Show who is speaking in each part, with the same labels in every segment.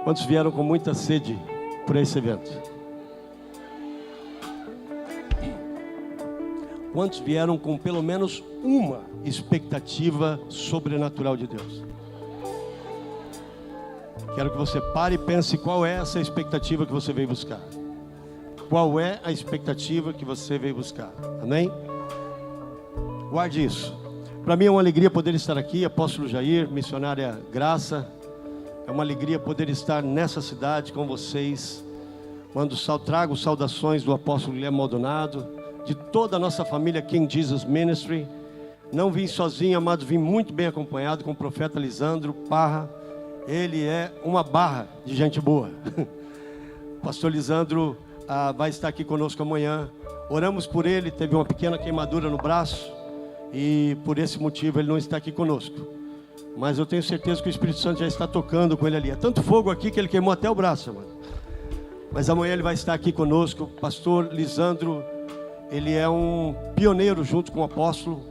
Speaker 1: Quantos vieram com muita sede por esse evento? Quantos vieram com pelo menos uma expectativa sobrenatural de Deus? Quero que você pare e pense qual é essa expectativa que você veio buscar. Qual é a expectativa que você veio buscar? Amém? Guarde isso. Para mim é uma alegria poder estar aqui, apóstolo Jair, missionária Graça. É uma alegria poder estar nessa cidade com vocês. Trago saudações do apóstolo Guilherme Maldonado, de toda a nossa família King Jesus Ministry. Não vim sozinho, amados, vim muito bem acompanhado com o profeta Lisandro Parra. Ele é uma barra de gente boa. Pastor Lisandro vai estar aqui conosco amanhã. Oramos por ele, teve uma pequena queimadura no braço e por esse motivo ele não está aqui conosco. Mas eu tenho certeza que o Espírito Santo já está tocando com ele ali. É tanto fogo aqui que ele queimou até o braço, mano. Mas amanhã ele vai estar aqui conosco. Pastor Lisandro, ele é um pioneiro junto com o apóstolo,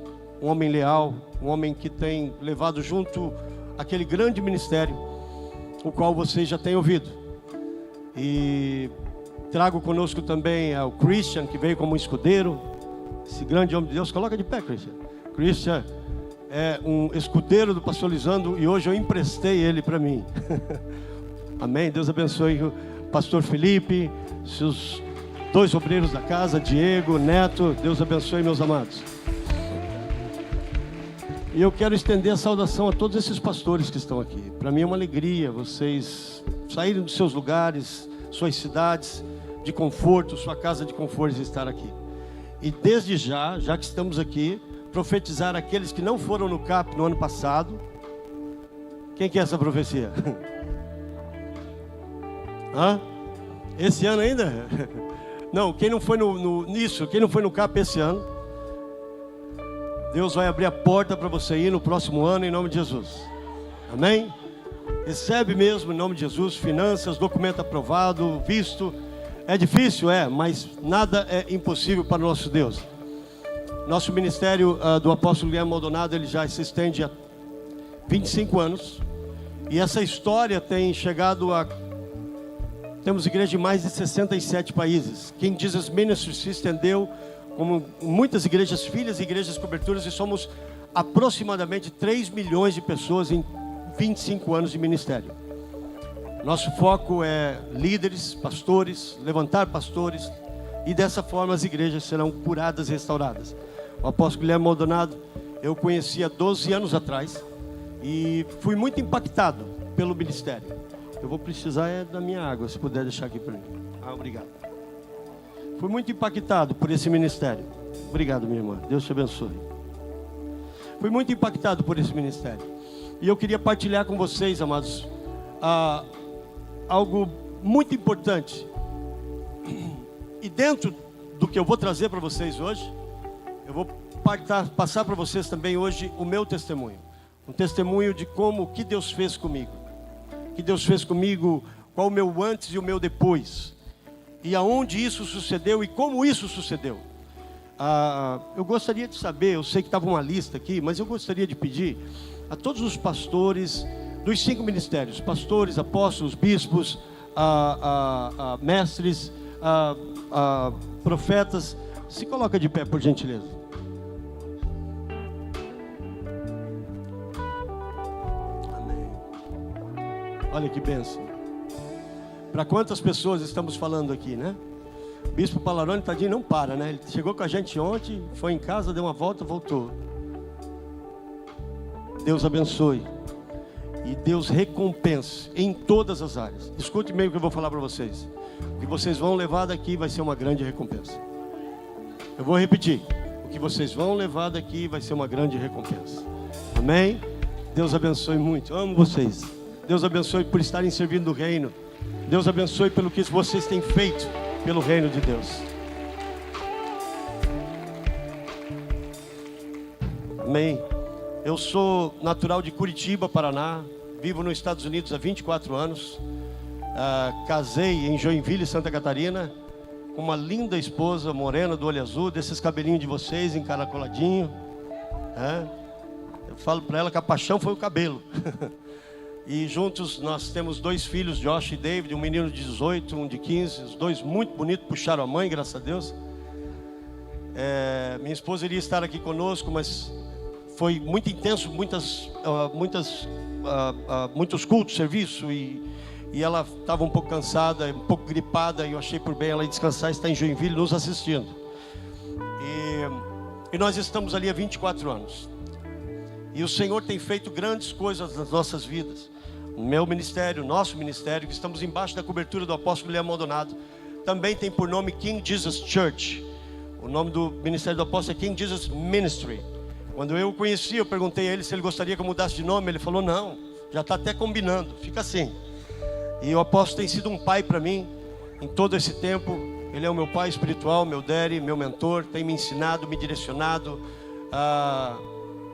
Speaker 1: um homem leal, um homem que tem levado junto aquele grande ministério, o qual vocês já têm ouvido. E trago conosco também o Christian, que veio como escudeiro. Esse grande homem de Deus, coloca de pé, Christian. Christian é um escudeiro do pastor Lisandro e hoje eu emprestei ele para mim. Amém? Deus abençoe o pastor Felipe, seus dois obreiros da casa, Diego, Neto. Deus abençoe, meus amados. E eu quero estender a saudação a todos esses pastores que estão aqui. Para mim é uma alegria vocês saírem dos seus lugares, suas cidades de conforto, sua casa de conforto e estar aqui. E desde já que estamos aqui, profetizar aqueles que não foram no CAP no ano passado. Quem que é essa profecia? Hã? Esse ano ainda? Não, quem não foi quem não foi no CAP esse ano, Deus vai abrir a porta para você ir no próximo ano em nome de Jesus. Amém? Recebe mesmo em nome de Jesus, finanças, documento aprovado, visto. É difícil, mas nada é impossível para o nosso Deus. Nosso ministério do apóstolo Guilherme Maldonado, ele já se estende há 25 anos. E essa história tem chegado a... Temos igreja em mais de 67 países. King Jesus Ministry se estendeu como muitas igrejas filhas e igrejas coberturas. E somos aproximadamente 3 milhões de pessoas em 25 anos de ministério. Nosso foco é líderes, pastores, levantar pastores. E dessa forma as igrejas serão curadas e restauradas. O apóstolo Guilherme Maldonado eu conheci há 12 anos atrás e fui muito impactado pelo ministério. Eu vou precisar da minha água, se puder deixar aqui para mim. Obrigado. Fui muito impactado por esse ministério. Obrigado, minha irmã. Deus te abençoe. Fui muito impactado por esse ministério. E eu queria partilhar com vocês, amados, algo muito importante. E dentro do que eu vou trazer para vocês hoje, eu vou passar para vocês também hoje o meu testemunho. Um testemunho de o que Deus fez comigo. O que Deus fez comigo, qual o meu antes e o meu depois. E aonde isso sucedeu e como isso sucedeu. Eu gostaria de saber, eu sei que estava uma lista aqui, mas eu gostaria de pedir a todos os pastores dos 5 ministérios, pastores, apóstolos, bispos, mestres, profetas, se coloca de pé por gentileza. Amém. Olha que bênção. Para quantas pessoas estamos falando aqui, né? O bispo Palarone, tadinho, não para, né? Ele chegou com a gente ontem, foi em casa, deu uma volta, voltou. Deus abençoe. E Deus recompense em todas as áreas. Escute bem o que eu vou falar para vocês. O que vocês vão levar daqui vai ser uma grande recompensa. Eu vou repetir. O que vocês vão levar daqui vai ser uma grande recompensa. Amém? Deus abençoe muito. Amo vocês. Deus abençoe por estarem servindo o reino. Deus abençoe pelo que vocês têm feito pelo reino de Deus. Amém. Eu sou natural de Curitiba, Paraná. Vivo nos Estados Unidos há 24 anos. Casei em Joinville, Santa Catarina, com uma linda esposa, morena, do olho azul, desses cabelinhos de vocês, encaracoladinho. Eu falo para ela que a paixão foi o cabelo. E juntos nós temos 2 filhos, Josh e David, um menino de 18, um de 15, os 2 muito bonitos, puxaram a mãe, graças a Deus. Minha esposa iria estar aqui conosco, mas foi muito intenso, muitos cultos, serviço, e ela estava um pouco cansada, um pouco gripada, e eu achei por bem ela ir descansar, está em Joinville nos assistindo. E nós estamos ali há 24 anos. E o Senhor tem feito grandes coisas nas nossas vidas. O meu ministério, o nosso ministério, que estamos embaixo da cobertura do apóstolo Guilherme Maldonado, também tem por nome King Jesus Church. O nome do ministério do apóstolo é King Jesus Ministry. Quando eu o conheci, eu perguntei a ele se ele gostaria que eu mudasse de nome. Ele falou, não, já está até combinando, fica assim. E o apóstolo tem sido um pai para mim em todo esse tempo. Ele é o meu pai espiritual, meu daddy, meu mentor. Tem me ensinado, me direcionado.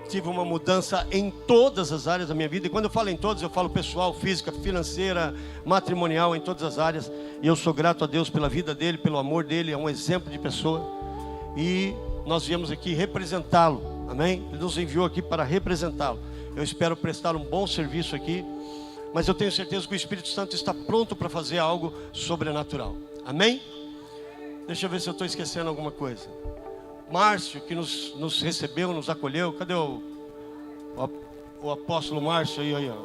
Speaker 1: Tive uma mudança em todas as áreas da minha vida. E quando eu falo em todas, eu falo pessoal, física, financeira, matrimonial, em todas as áreas. E eu sou grato a Deus pela vida dele, pelo amor dele. É um exemplo de pessoa. E nós viemos aqui representá-lo. Amém? Ele nos enviou aqui para representá-lo. Eu espero prestar um bom serviço aqui. Mas eu tenho certeza que o Espírito Santo está pronto para fazer algo sobrenatural. Amém? Deixa eu ver se eu estou esquecendo alguma coisa. Márcio, que nos recebeu, nos acolheu. Cadê o apóstolo Márcio aí, ó.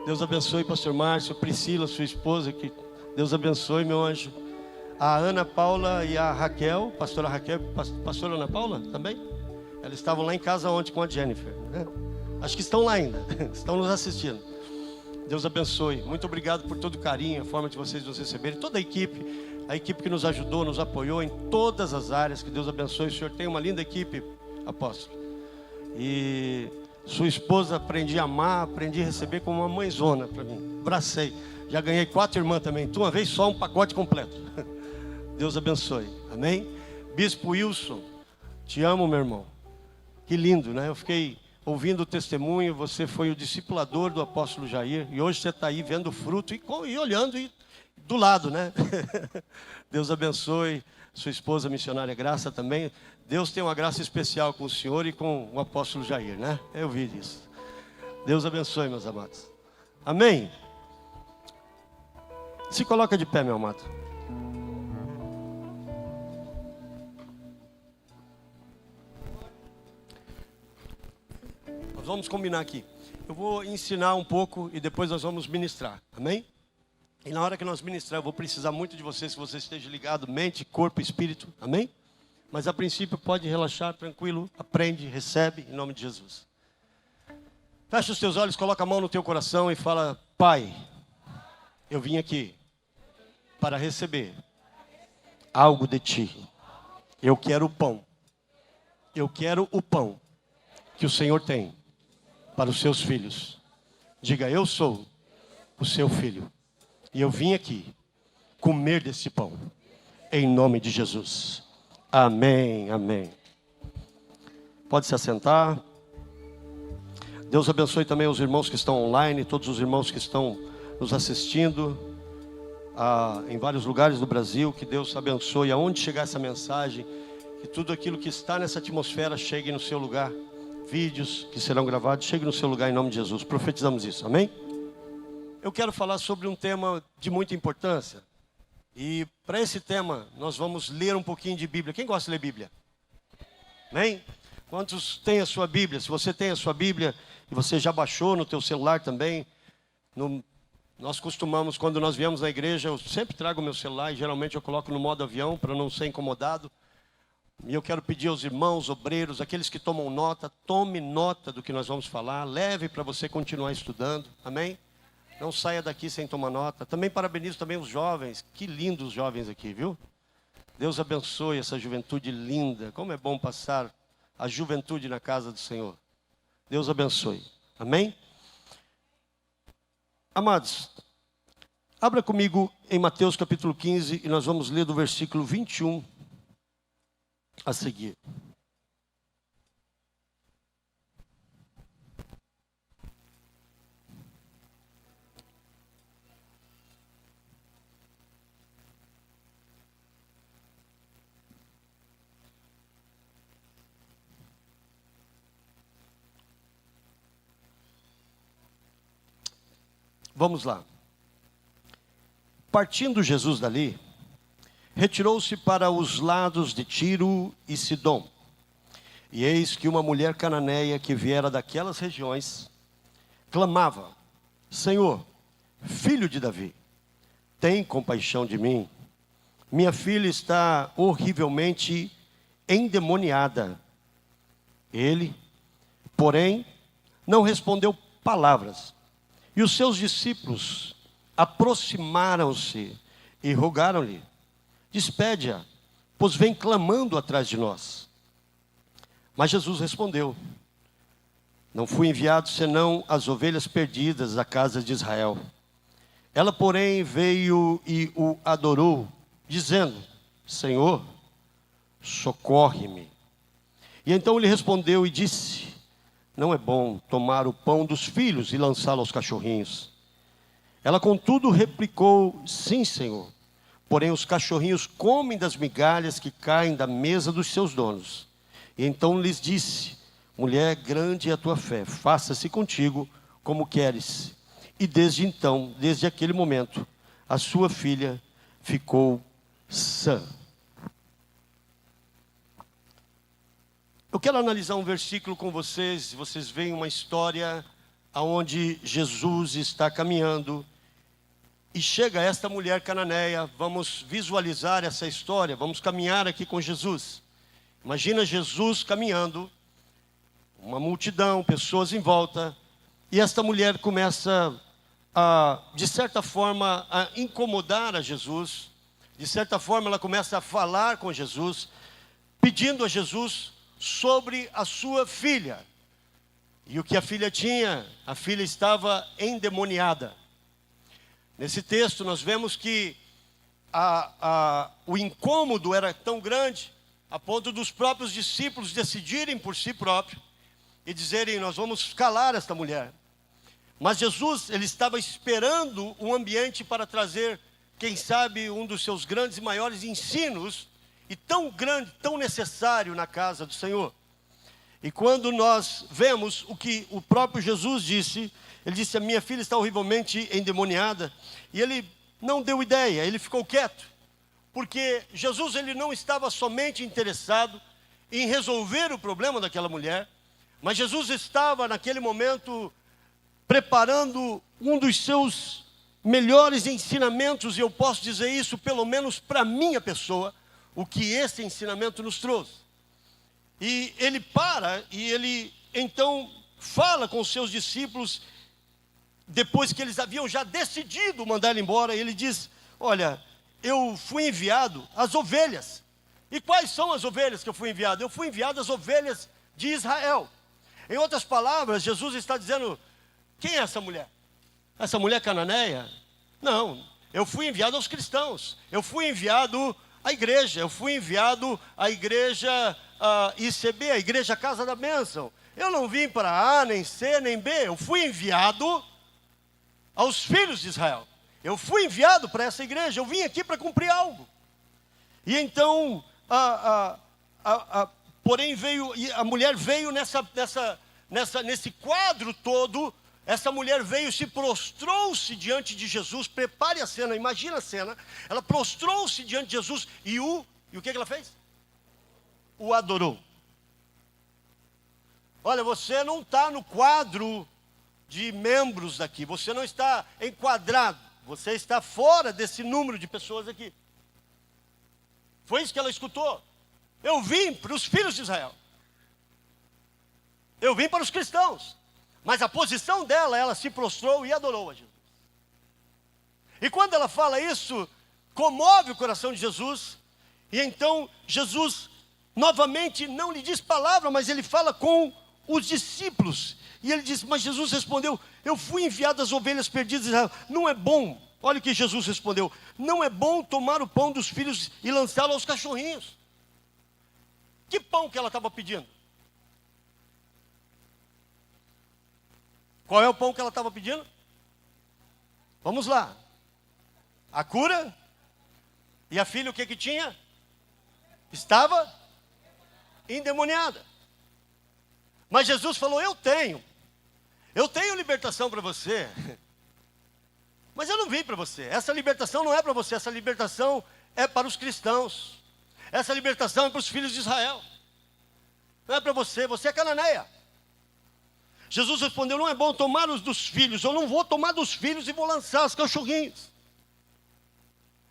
Speaker 1: Deus abençoe, pastor Márcio. Priscila, sua esposa, que Deus abençoe, meu anjo. A Ana Paula e a Raquel, pastora Raquel, pastora Ana Paula também. Elas estavam lá em casa ontem com a Jennifer, né? Acho que estão lá ainda, estão nos assistindo. Deus abençoe. Muito obrigado por todo o carinho, a forma de vocês nos receberem. Toda a equipe que nos ajudou, nos apoiou em todas as áreas. Que Deus abençoe. O senhor tem uma linda equipe, apóstolo. E sua esposa aprendi a amar, aprendi a receber como uma mãezona para mim. Abracei. Já ganhei 4 irmãs também. De uma vez só, um pacote completo. Deus abençoe. Amém? Bispo Wilson, te amo, meu irmão. Que lindo, né? Eu fiquei ouvindo o testemunho. Você foi o discipulador do apóstolo Jair. E hoje você está aí vendo o fruto e olhando do lado, né? Deus abençoe. Sua esposa missionária Graça também. Deus tem uma graça especial com o senhor e com o apóstolo Jair, né? Eu vi isso. Deus abençoe, meus amados. Amém? Se coloca de pé, meu amado. Nós vamos combinar aqui. Eu vou ensinar um pouco e depois nós vamos ministrar. Amém? E na hora que nós ministrar, eu vou precisar muito de vocês, que você esteja ligado, mente, corpo e espírito. Amém? Mas a princípio pode relaxar, tranquilo. Aprende, recebe, em nome de Jesus. Fecha os teus olhos, coloca a mão no teu coração e fala: Pai, eu vim aqui para receber algo de Ti. Eu quero o pão. Eu quero o pão que o Senhor tem para os seus filhos. Diga: eu sou o seu filho. E eu vim aqui comer desse pão. Em nome de Jesus. Amém, amém. Pode se assentar. Deus abençoe também os irmãos que estão online, todos os irmãos que estão nos assistindo em vários lugares do Brasil. Que Deus abençoe aonde chegar essa mensagem. Que tudo aquilo que está nessa atmosfera chegue no seu lugar. Vídeos que serão gravados, chegue no seu lugar em nome de Jesus. Profetizamos isso, amém? Eu quero falar sobre um tema de muita importância. E para esse tema, nós vamos ler um pouquinho de Bíblia. Quem gosta de ler Bíblia? Amém? Quantos têm a sua Bíblia? Se você tem a sua Bíblia e você já baixou no teu celular também, nós costumamos, quando nós viemos na igreja, eu sempre trago o meu celular e geralmente eu coloco no modo avião para não ser incomodado. E eu quero pedir aos irmãos, obreiros, aqueles que tomam nota, tome nota do que nós vamos falar, leve para você continuar estudando, amém? Não saia daqui sem tomar nota. Também parabenizo também os jovens, que lindos os jovens aqui, viu? Deus abençoe essa juventude linda, como é bom passar a juventude na casa do Senhor. Deus abençoe, amém? Amados, abra comigo em Mateus capítulo 15 e nós vamos ler do versículo 21 a seguir. Vamos lá. Partindo Jesus dali, retirou-se para os lados de Tiro e Sidom. E eis que uma mulher cananeia que viera daquelas regiões, clamava: Senhor, filho de Davi, tem compaixão de mim. Minha filha está horrivelmente endemoniada. Ele, porém, não respondeu palavras. E os seus discípulos aproximaram-se e rogaram-lhe: despede-a, pois vem clamando atrás de nós. Mas Jesus respondeu: não fui enviado senão as ovelhas perdidas da casa de Israel. Ela, porém, veio e o adorou, dizendo: Senhor, socorre-me. E então ele respondeu e disse: não é bom tomar o pão dos filhos e lançá-lo aos cachorrinhos. Ela, contudo, replicou: sim, Senhor. Porém, os cachorrinhos comem das migalhas que caem da mesa dos seus donos. E então lhes disse: mulher, grande é a tua fé, faça-se contigo como queres. E desde então, desde aquele momento, a sua filha ficou sã. Eu quero analisar um versículo com vocês. Vocês veem uma história onde Jesus está caminhando e chega esta mulher cananeia. Vamos visualizar essa história, vamos caminhar aqui com Jesus. Imagina Jesus caminhando, uma multidão, pessoas em volta, e esta mulher começa de certa forma, a incomodar a Jesus. De certa forma, ela começa a falar com Jesus, pedindo a Jesus sobre a sua filha. E o que a filha tinha? A filha estava endemoniada. Nesse texto nós vemos que o incômodo era tão grande, a ponto dos próprios discípulos decidirem por si próprios e dizerem: nós vamos calar esta mulher. Mas Jesus, ele estava esperando um ambiente para trazer, quem sabe, um dos seus grandes e maiores ensinos, e tão grande, tão necessário na casa do Senhor. E quando nós vemos o que o próprio Jesus disse, ele disse: a minha filha está horrivelmente endemoniada. E ele não deu ideia, ele ficou quieto. Porque Jesus, ele não estava somente interessado em resolver o problema daquela mulher, mas Jesus estava naquele momento preparando um dos seus melhores ensinamentos. E eu posso dizer isso, pelo menos para a minha pessoa, o que esse ensinamento nos trouxe. E ele para e ele então fala com os seus discípulos, depois que eles haviam já decidido mandar ele embora. Ele diz: olha, eu fui enviado às ovelhas. E quais são as ovelhas que eu fui enviado? Eu fui enviado às ovelhas de Israel. Em outras palavras, Jesus está dizendo: quem é essa mulher? Essa mulher cananeia? Não, eu fui enviado aos cristãos. Eu fui enviado à igreja. Eu fui enviado à igreja ICB, a igreja Casa da Bênção. Eu não vim para A, nem C, nem B. Eu fui enviado aos filhos de Israel. Eu fui enviado para essa igreja. Eu vim aqui para cumprir algo. E então, porém veio, a mulher veio nesse quadro todo. Essa mulher veio, se prostrou-se diante de Jesus. Prepare a cena, imagina a cena. Ela prostrou-se diante de Jesus e o que ela fez? O adorou. Olha, você não está no quadro de membros aqui. Você não está enquadrado. Você está fora desse número de pessoas aqui. Foi isso que ela escutou. Eu vim para os filhos de Israel. Eu vim para os cristãos. Mas a posição dela, ela se prostrou e adorou a Jesus. E quando ela fala isso, comove o coração de Jesus. E então Jesus novamente não lhe diz palavra, mas ele fala com os discípulos. E ele diz: mas Jesus respondeu: eu fui enviado às ovelhas perdidas de Israel. Não é bom, olha o que Jesus respondeu: não é bom tomar o pão dos filhos e lançá-lo aos cachorrinhos. Que pão que ela estava pedindo? Qual é o pão que ela estava pedindo? Vamos lá. A cura. E a filha o que tinha? Estava endemoniada. Mas Jesus falou: eu tenho libertação para você. vim para você. Essa libertação não é para você, essa libertação é para os cristãos. Essa libertação é para os filhos de Israel. Não é para você, você é cananeia. Jesus respondeu, não é bom tomar os dos filhos, eu não vou tomar dos filhos e vou lançar os cachorrinhos.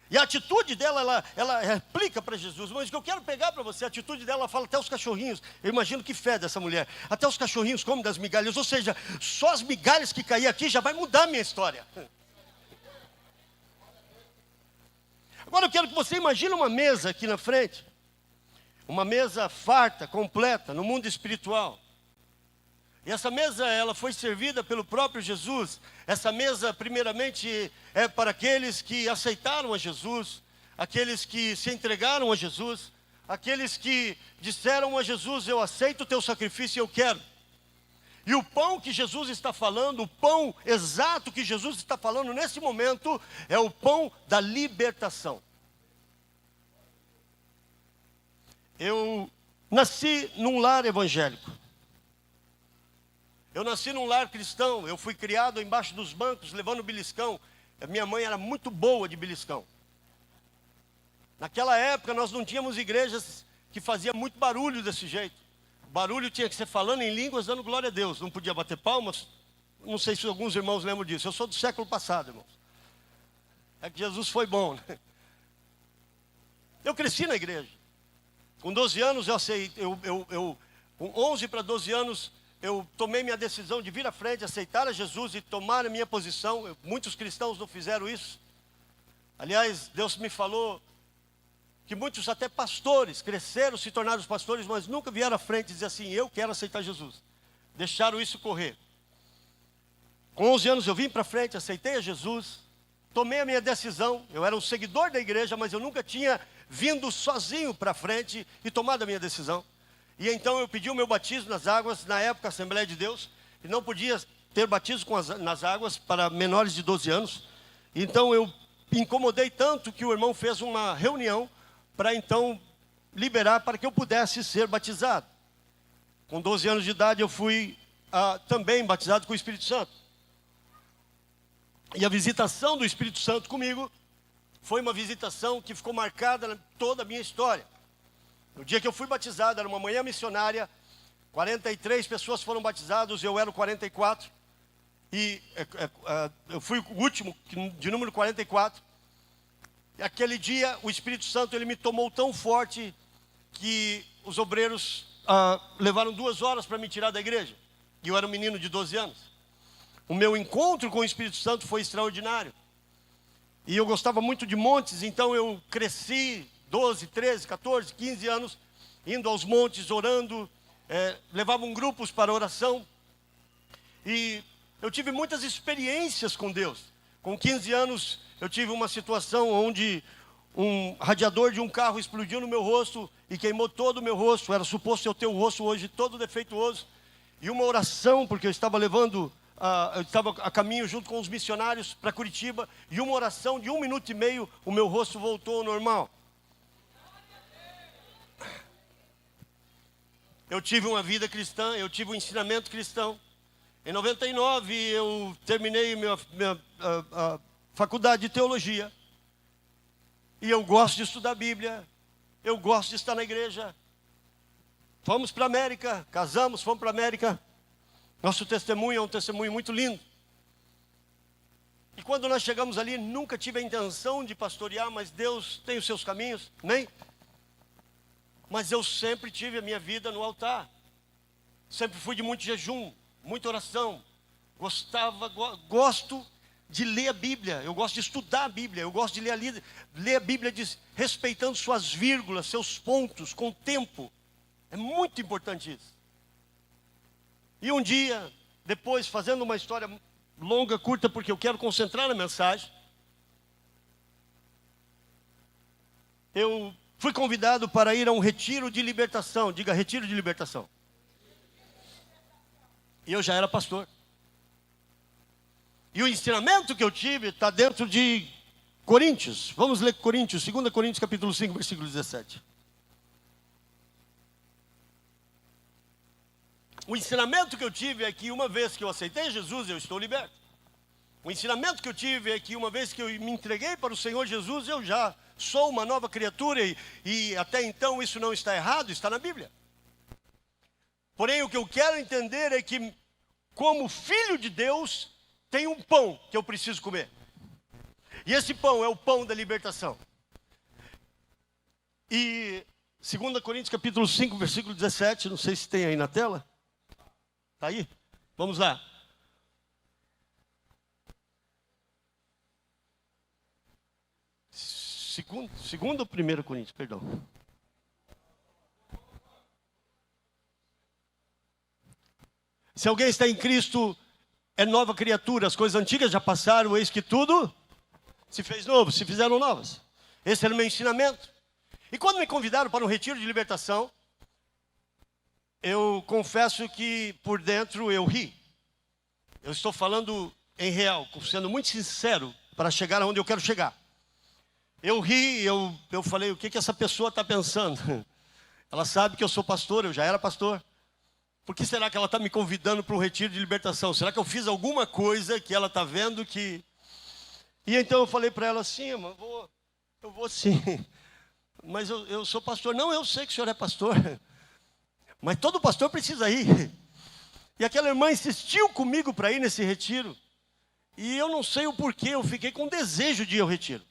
Speaker 1: E a atitude dela, ela replica para Jesus, mas o que eu quero pegar para você, a atitude dela, ela fala até os cachorrinhos, eu imagino que fé dessa mulher, até os cachorrinhos comem das migalhas, ou seja, só as migalhas que cair aqui já vai mudar a minha história. Agora eu quero que você imagine uma mesa aqui na frente, uma mesa farta, completa, no mundo espiritual. E essa mesa, ela foi servida pelo próprio Jesus. Essa mesa, primeiramente, é para aqueles que aceitaram a Jesus, aqueles que se entregaram a Jesus, aqueles que disseram a Jesus, eu aceito o teu sacrifício e eu quero. E o pão que Jesus está falando, o pão exato que Jesus está falando nesse momento, é o pão da libertação. Eu nasci num lar evangélico. Eu nasci num lar cristão, eu fui criado embaixo dos bancos, levando beliscão. A minha mãe era muito boa de beliscão. Naquela época nós não tínhamos igrejas que faziam muito barulho desse jeito. O barulho tinha que ser falando em línguas, dando glória a Deus. Não podia bater palmas. Não sei se alguns irmãos lembram disso. Eu sou do século passado, irmãos. É que Jesus foi bom, né? Eu cresci na igreja. Com 12 anos com 11 para 12 anos, eu tomei minha decisão de vir à frente, aceitar a Jesus e tomar a minha posição. Muitos cristãos não fizeram isso. Aliás, Deus me falou que muitos até pastores cresceram, se tornaram pastores, mas nunca vieram à frente e dizer assim, eu quero aceitar Jesus. Deixaram isso correr. Com 11 anos eu vim para frente, aceitei a Jesus, tomei a minha decisão. Eu era um seguidor da igreja, mas eu nunca tinha vindo sozinho para frente e tomado a minha decisão. E então eu pedi o meu batismo nas águas, na época Assembleia de Deus, e não podia ter batismo nas águas para menores de 12 anos. Então eu incomodei tanto que o irmão fez uma reunião para então liberar para que eu pudesse ser batizado. Com 12 anos de idade eu fui também batizado com o Espírito Santo. E a visitação do Espírito Santo comigo foi uma visitação que ficou marcada toda a minha história. No dia que eu fui batizado, era uma manhã missionária, 43 pessoas foram batizadas, eu era o 44, e eu fui o último, de número 44. E aquele dia, o Espírito Santo, ele me tomou tão forte, que os obreiros levaram 2 horas para me tirar da igreja, e eu era um menino de 12 anos. O meu encontro com o Espírito Santo foi extraordinário, e eu gostava muito de montes, então eu cresci, 12, 13, 14, 15 anos, indo aos montes, orando, levavam grupos para oração, e eu tive muitas experiências com Deus. Com 15 anos, eu tive uma situação onde um radiador de um carro explodiu no meu rosto e queimou todo o meu rosto. Era suposto eu ter o rosto hoje todo defeituoso, e uma oração, porque eu estava a caminho junto com os missionários para Curitiba, e uma oração de 1 minuto e meio, o meu rosto voltou ao normal. Eu tive uma vida cristã, eu tive um ensinamento cristão. Em 99 eu terminei minha faculdade de teologia. E eu gosto de estudar a Bíblia, eu gosto de estar na igreja. Fomos para a América, casamos, fomos para a América. Nosso testemunho é um testemunho muito lindo. E quando nós chegamos ali, nunca tive a intenção de pastorear, mas Deus tem os seus caminhos, nem? Mas eu sempre tive a minha vida no altar. Sempre fui de muito jejum, muita oração. Gosto de ler a Bíblia. Eu gosto de estudar a Bíblia. Eu gosto de ler a Bíblia respeitando suas vírgulas, seus pontos, com tempo. É muito importante isso. E um dia, depois, fazendo uma história longa, curta, porque eu quero concentrar na mensagem, eu fui convidado para ir a um retiro de libertação. Diga, retiro de libertação. E eu já era pastor. E o ensinamento que eu tive está dentro de Coríntios. Vamos ler Coríntios, 2 Coríntios capítulo 5, versículo 17. O ensinamento que eu tive é que uma vez que eu aceitei Jesus, eu estou liberto. O ensinamento que eu tive é que uma vez que eu me entreguei para o Senhor Jesus, eu já sou uma nova criatura e até então isso não está errado, está na Bíblia. Porém, o que eu quero entender é que, como filho de Deus, tem um pão que eu preciso comer. E esse pão é o pão da libertação. E 2 Coríntios capítulo 5, versículo 17, não sei se tem aí na tela. Está aí? Vamos lá. Segundo ou 1 Coríntios, perdão. Se alguém está em Cristo, é nova criatura. As coisas antigas já passaram, eis que tudo se fez novo, se fizeram novas. Esse era o meu ensinamento. E quando me convidaram para um retiro de libertação, eu confesso que por dentro eu ri. Eu estou falando em real, sendo muito sincero, para chegar aonde eu quero chegar. Eu ri, eu falei, o que essa pessoa está pensando? Ela sabe que eu sou pastor, eu já era pastor. Por que será que ela está me convidando para um retiro de libertação? Será que eu fiz alguma coisa que ela está vendo que... E então eu falei para ela assim, eu vou sim. Mas eu sou pastor. Não, eu sei que o senhor é pastor. Mas todo pastor precisa ir. E aquela irmã insistiu comigo para ir nesse retiro. E eu não sei o porquê, eu fiquei com desejo de ir ao retiro.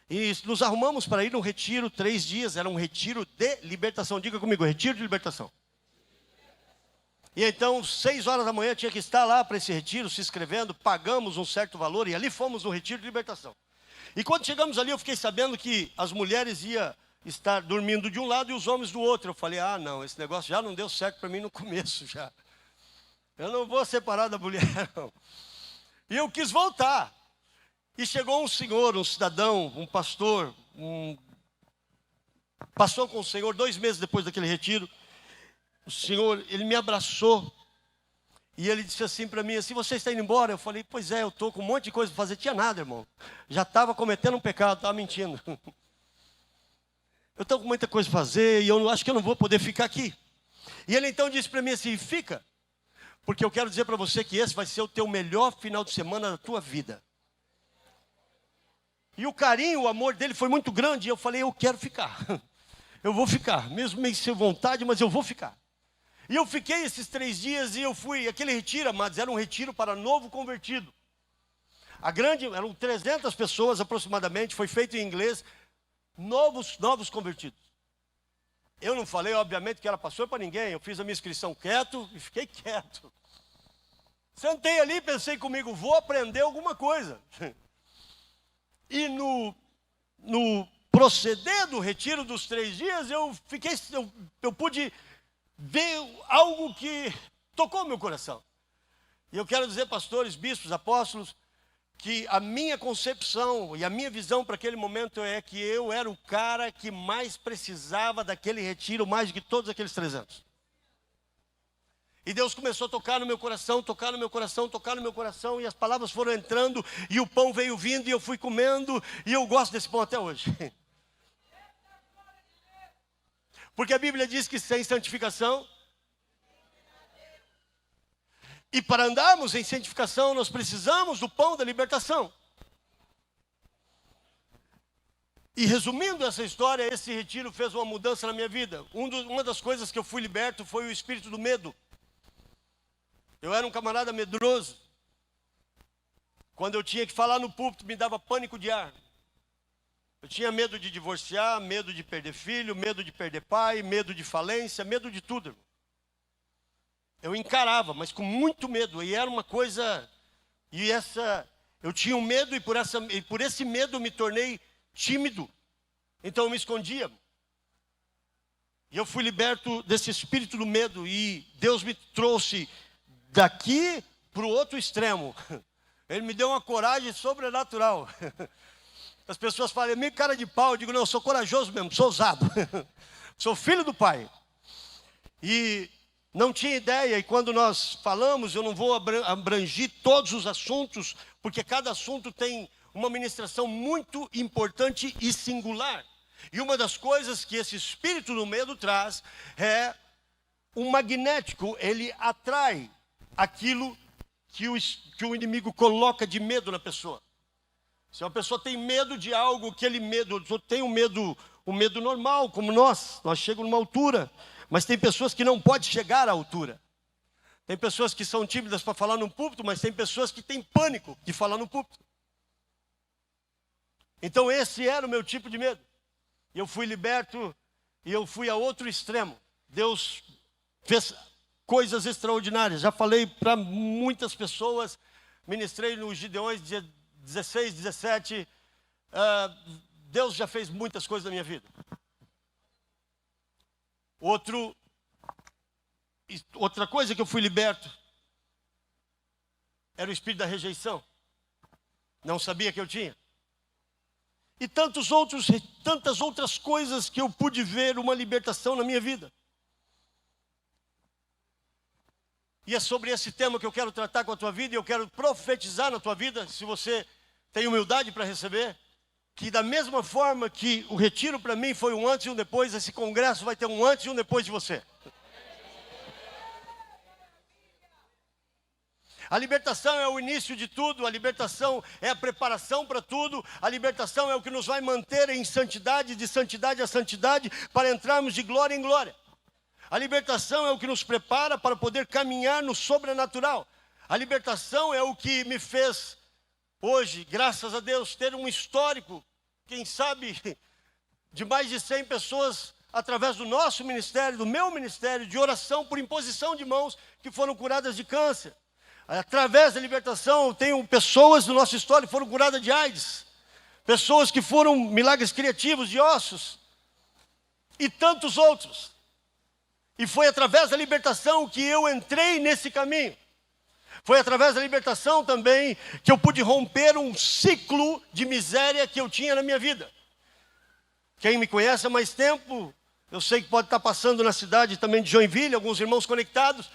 Speaker 1: E nos arrumamos para ir num retiro, 3 dias, era um retiro de libertação. Diga comigo, retiro de libertação. E então, 6 horas da manhã, tinha que estar lá para esse retiro, se inscrevendo, pagamos um certo valor, e ali fomos no retiro de libertação. E quando chegamos ali, eu fiquei sabendo que as mulheres iam estar dormindo de um lado e os homens do outro. Eu falei, não, esse negócio já não deu certo para mim no começo, já. Eu não vou separar da mulher, não. E eu quis voltar. E chegou um senhor, um cidadão, um pastor, passou com o Senhor 2 meses depois daquele retiro. O Senhor, ele me abraçou. E ele disse assim para mim, assim, você está indo embora? Eu falei, pois é, eu estou com um monte de coisa para fazer. Tinha nada, irmão. Já estava cometendo um pecado, estava mentindo. Eu estou com muita coisa para fazer e eu acho que eu não vou poder ficar aqui. E ele então disse para mim assim, fica. Porque eu quero dizer para você que esse vai ser o teu melhor final de semana da tua vida. E o carinho, o amor dele foi muito grande. E eu falei, eu quero ficar. Eu vou ficar, mesmo meio sem vontade, mas eu vou ficar. E eu fiquei esses 3 dias e eu fui, aquele retiro, amados, era um retiro para novo convertido. Eram 300 pessoas aproximadamente, foi feito em inglês, novos convertidos. Eu não falei, obviamente, que era pastor para ninguém, eu fiz a minha inscrição quieto e fiquei quieto. Sentei ali e pensei comigo, vou aprender alguma coisa. E no proceder do retiro dos 3 dias, eu pude ver algo que tocou meu coração. E eu quero dizer, pastores, bispos, apóstolos, que a minha concepção e a minha visão para aquele momento é que eu era o cara que mais precisava daquele retiro, mais do que todos aqueles 300. E Deus começou a tocar no meu coração, tocar no meu coração, tocar no meu coração, e as palavras foram entrando, e o pão veio vindo, e eu fui comendo, e eu gosto desse pão até hoje. Porque a Bíblia diz que sem santificação, e para andarmos em santificação, nós precisamos do pão da libertação. E resumindo essa história, esse retiro fez uma mudança na minha vida. Uma das coisas que eu fui liberto foi o espírito do medo. Eu era um camarada medroso. Quando eu tinha que falar no púlpito, me dava pânico de ar. Eu tinha medo de divorciar, medo de perder filho, medo de perder pai, medo de falência, medo de tudo. Eu encarava, mas com muito medo. E era uma coisa... eu tinha um medo e por esse medo eu me tornei tímido. Então eu me escondia. E eu fui liberto desse espírito do medo. E Deus me trouxe daqui para o outro extremo. Ele me deu uma coragem sobrenatural. As pessoas falam, é meio cara de pau. Eu digo, não, eu sou corajoso mesmo, sou ousado. Sou filho do Pai. E não tinha ideia. E quando nós falamos, eu não vou abranger todos os assuntos, porque cada assunto tem uma ministração muito importante e singular. E uma das coisas que esse espírito do medo traz é um magnético. Ele atrai aquilo que o inimigo coloca de medo na pessoa. Se uma pessoa tem medo de algo, aquele medo, tem o medo normal, como nós chegamos numa altura, mas tem pessoas que não podem chegar à altura. Tem pessoas que são tímidas para falar no púlpito, mas tem pessoas que têm pânico de falar no púlpito. Então esse era o meu tipo de medo. E eu fui liberto e eu fui a outro extremo. Deus fez coisas extraordinárias. Já falei para muitas pessoas, ministrei nos Gideões 16, 17. Deus já fez muitas coisas na minha vida. Outra coisa que eu fui liberto era o espírito da rejeição. Não sabia que eu tinha. E tantas outras coisas que eu pude ver uma libertação na minha vida. E é sobre esse tema que eu quero tratar com a tua vida, e eu quero profetizar na tua vida, se você tem humildade para receber, que da mesma forma que o retiro para mim foi um antes e um depois, esse congresso vai ter um antes e um depois de você. A libertação é o início de tudo, a libertação é a preparação para tudo, a libertação é o que nos vai manter em santidade, de santidade a santidade, para entrarmos de glória em glória. A libertação é o que nos prepara para poder caminhar no sobrenatural. A libertação é o que me fez hoje, graças a Deus, ter um histórico, quem sabe, de mais de 100 pessoas, através do nosso ministério, do meu ministério, de oração por imposição de mãos, que foram curadas de câncer. Através da libertação, eu tenho pessoas do nosso histórico que foram curadas de AIDS. Pessoas que foram milagres criativos de ossos. E tantos outros. E foi através da libertação que eu entrei nesse caminho. Foi através da libertação também que eu pude romper um ciclo de miséria que eu tinha na minha vida. Quem me conhece há mais tempo, eu sei que pode estar passando na cidade também de Joinville, alguns irmãos conectados.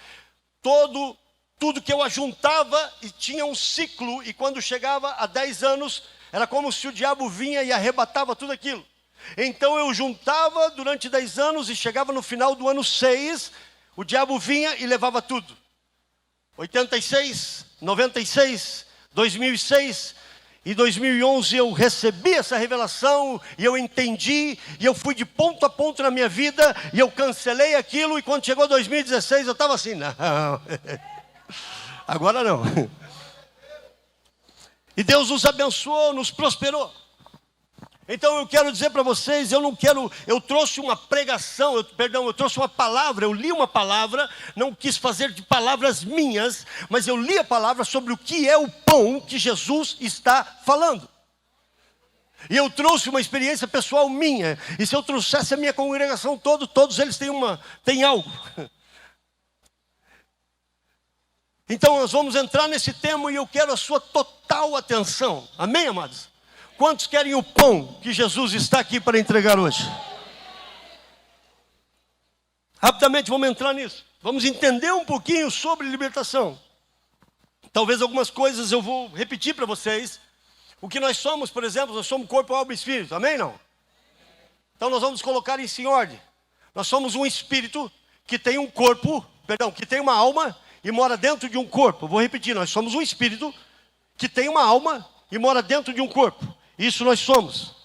Speaker 1: Tudo que eu ajuntava e tinha um ciclo, e quando chegava a 10 anos, era como se o diabo vinha e arrebatava tudo aquilo. Então eu juntava durante 10 anos e chegava no final do ano 6, o diabo vinha e levava tudo. 86, 96, 2006 e 2011 eu recebi essa revelação e eu entendi e eu fui de ponto a ponto na minha vida e eu cancelei aquilo, e quando chegou 2016 eu estava assim, não, agora não. E Deus nos abençoou, nos prosperou. Então eu quero dizer para vocês, eu trouxe uma pregação, eu trouxe uma palavra, eu li uma palavra, não quis fazer de palavras minhas, mas eu li a palavra sobre o que é o pão que Jesus está falando. E eu trouxe uma experiência pessoal minha, e se eu trouxesse a minha congregação toda, todos eles têm algo. Então nós vamos entrar nesse tema e eu quero a sua total atenção. Amém, amados? Quantos querem o pão que Jesus está aqui para entregar hoje? Rapidamente vamos entrar nisso. Vamos entender um pouquinho sobre libertação. Talvez algumas coisas eu vou repetir para vocês. O que nós somos, por exemplo, nós somos corpo, alma e espírito. Amém, não? Então nós vamos colocar isso em ordem. Nós somos um espírito que tem um corpo, que tem uma alma e mora dentro de um corpo. Vou repetir, nós somos um espírito que tem uma alma e mora dentro de um corpo. Isso nós somos.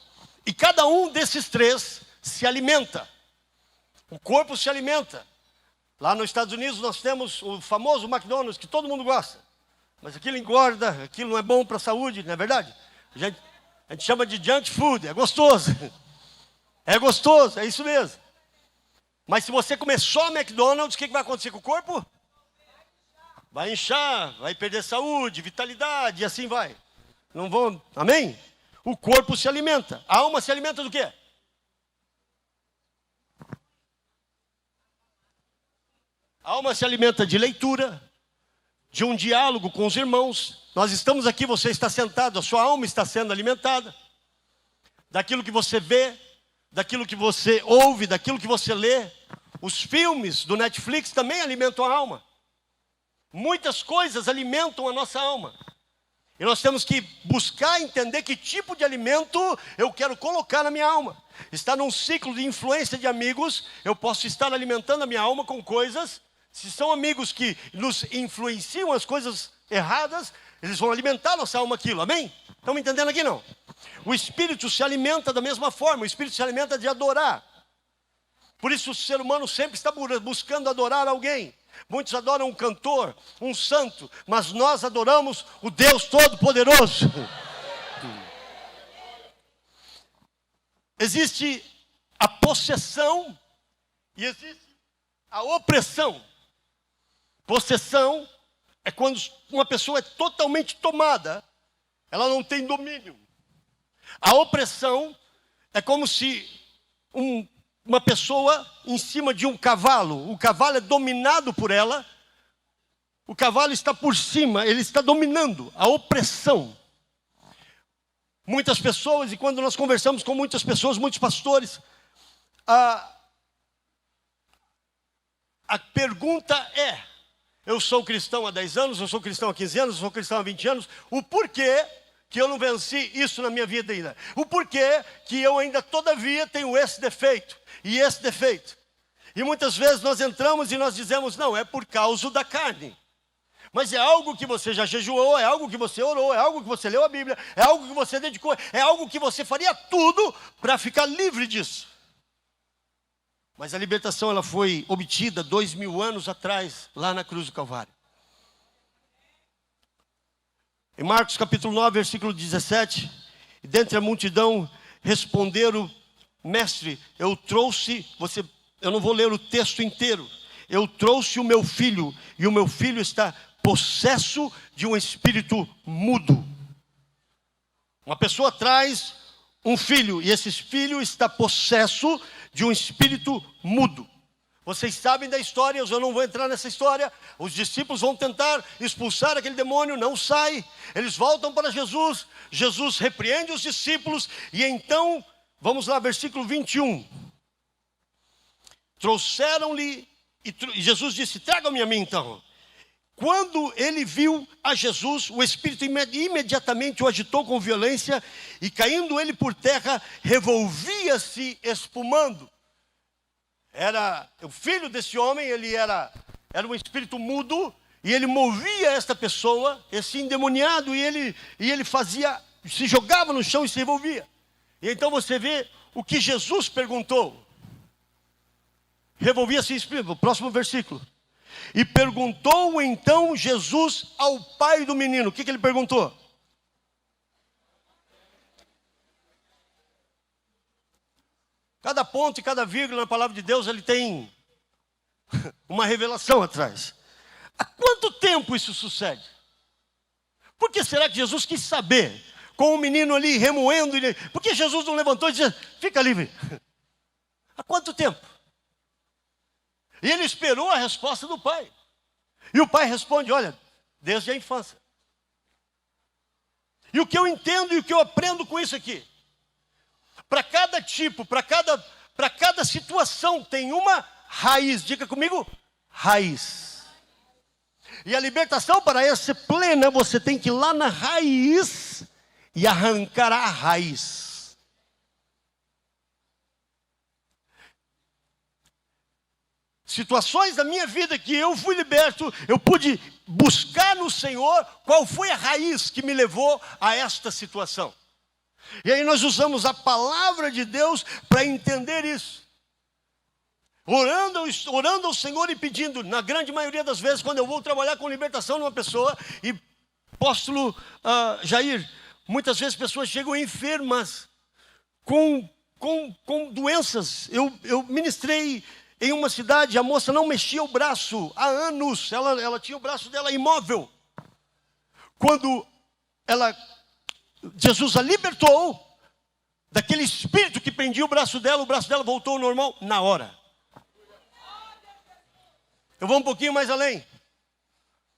Speaker 1: E cada um desses três se alimenta. O corpo se alimenta. Lá nos Estados Unidos nós temos o famoso McDonald's, que todo mundo gosta. Mas aquilo engorda, aquilo não é bom para a saúde, não é verdade? A gente chama de junk food, é gostoso. É gostoso, é isso mesmo. Mas se você comer só McDonald's, o que vai acontecer com o corpo? Vai inchar, vai perder saúde, vitalidade, e assim vai. Não vão, amém? O corpo se alimenta. A alma se alimenta do quê? A alma se alimenta de leitura, de um diálogo com os irmãos. Nós estamos aqui, você está sentado, a sua alma está sendo alimentada. Daquilo que você vê, daquilo que você ouve, daquilo que você lê. Os filmes do Netflix também alimentam a alma. Muitas coisas alimentam a nossa alma. E nós temos que buscar entender que tipo de alimento eu quero colocar na minha alma. Está num ciclo de influência de amigos, eu posso estar alimentando a minha alma com coisas. Se são amigos que nos influenciam as coisas erradas, eles vão alimentar a nossa alma aquilo, amém? Estão me entendendo aqui não? O Espírito se alimenta da mesma forma, o Espírito se alimenta de adorar. Por isso o ser humano sempre está buscando adorar alguém. Muitos adoram um cantor, um santo, mas nós adoramos o Deus Todo-Poderoso. Existe a possessão e existe a opressão. Possessão é quando uma pessoa é totalmente tomada, ela não tem domínio. A opressão é como se uma pessoa em cima de um cavalo, o cavalo é dominado por ela, o cavalo está por cima, ele está dominando, a opressão. Muitas pessoas, e quando nós conversamos com muitas pessoas, muitos pastores, a pergunta é, eu sou cristão há 10 anos, eu sou cristão há 15 anos, eu sou cristão há 20 anos, o porquê que eu não venci isso na minha vida ainda? O porquê que eu ainda todavia tenho esse defeito e esse defeito? E muitas vezes nós entramos e nós dizemos, não, é por causa da carne. Mas é algo que você já jejuou, é algo que você orou, é algo que você leu a Bíblia, é algo que você dedicou, é algo que você faria tudo para ficar livre disso. Mas a libertação ela foi obtida 2000 anos atrás, lá na cruz do Calvário. Em Marcos capítulo 9, versículo 17, e dentre a multidão responderam, mestre, eu não vou ler o texto inteiro, eu trouxe o meu filho, e o meu filho está possesso de um espírito mudo. Uma pessoa traz um filho, e esse filho está possesso de um espírito mudo. Vocês sabem da história, eu não vou entrar nessa história. Os discípulos vão tentar expulsar aquele demônio, não sai. Eles voltam para Jesus, Jesus repreende os discípulos, e então, vamos lá, versículo 21. Trouxeram-lhe, e Jesus disse, tragam-me a mim então. Quando ele viu a Jesus, o Espírito imediatamente o agitou com violência, e caindo ele por terra, revolvia-se espumando. Era o filho desse homem, ele era um espírito mudo, e ele movia esta pessoa, esse endemoniado, e ele fazia, se jogava no chão e se revolvia. E então você vê o que Jesus perguntou. Revolvia-se em espírito, o próximo versículo. E perguntou então Jesus ao pai do menino. O que ele perguntou? Cada ponto e cada vírgula na palavra de Deus, ele tem uma revelação atrás. Há quanto tempo isso sucede? Por que será que Jesus quis saber? Com o menino ali remoendo, por que Jesus não levantou e disse, fica livre? Há quanto tempo? E ele esperou a resposta do pai. E o pai responde, olha, desde a infância. E o que eu entendo e o que eu aprendo com isso aqui? Para cada tipo, para cada situação tem uma raiz. Diga comigo, raiz. E a libertação para ela ser plena, você tem que ir lá na raiz e arrancar a raiz. Situações da minha vida que eu fui liberto, eu pude buscar no Senhor qual foi a raiz que me levou a esta situação. E aí nós usamos a palavra de Deus para entender isso. Orando ao Senhor e pedindo, na grande maioria das vezes, quando eu vou trabalhar com libertação numa pessoa, e apóstolo Jair, muitas vezes pessoas chegam enfermas, com doenças. Eu ministrei em uma cidade, a moça não mexia o braço há anos, ela tinha o braço dela imóvel. Quando Jesus a libertou daquele espírito que prendia o braço dela voltou ao normal na hora. Eu vou um pouquinho mais além,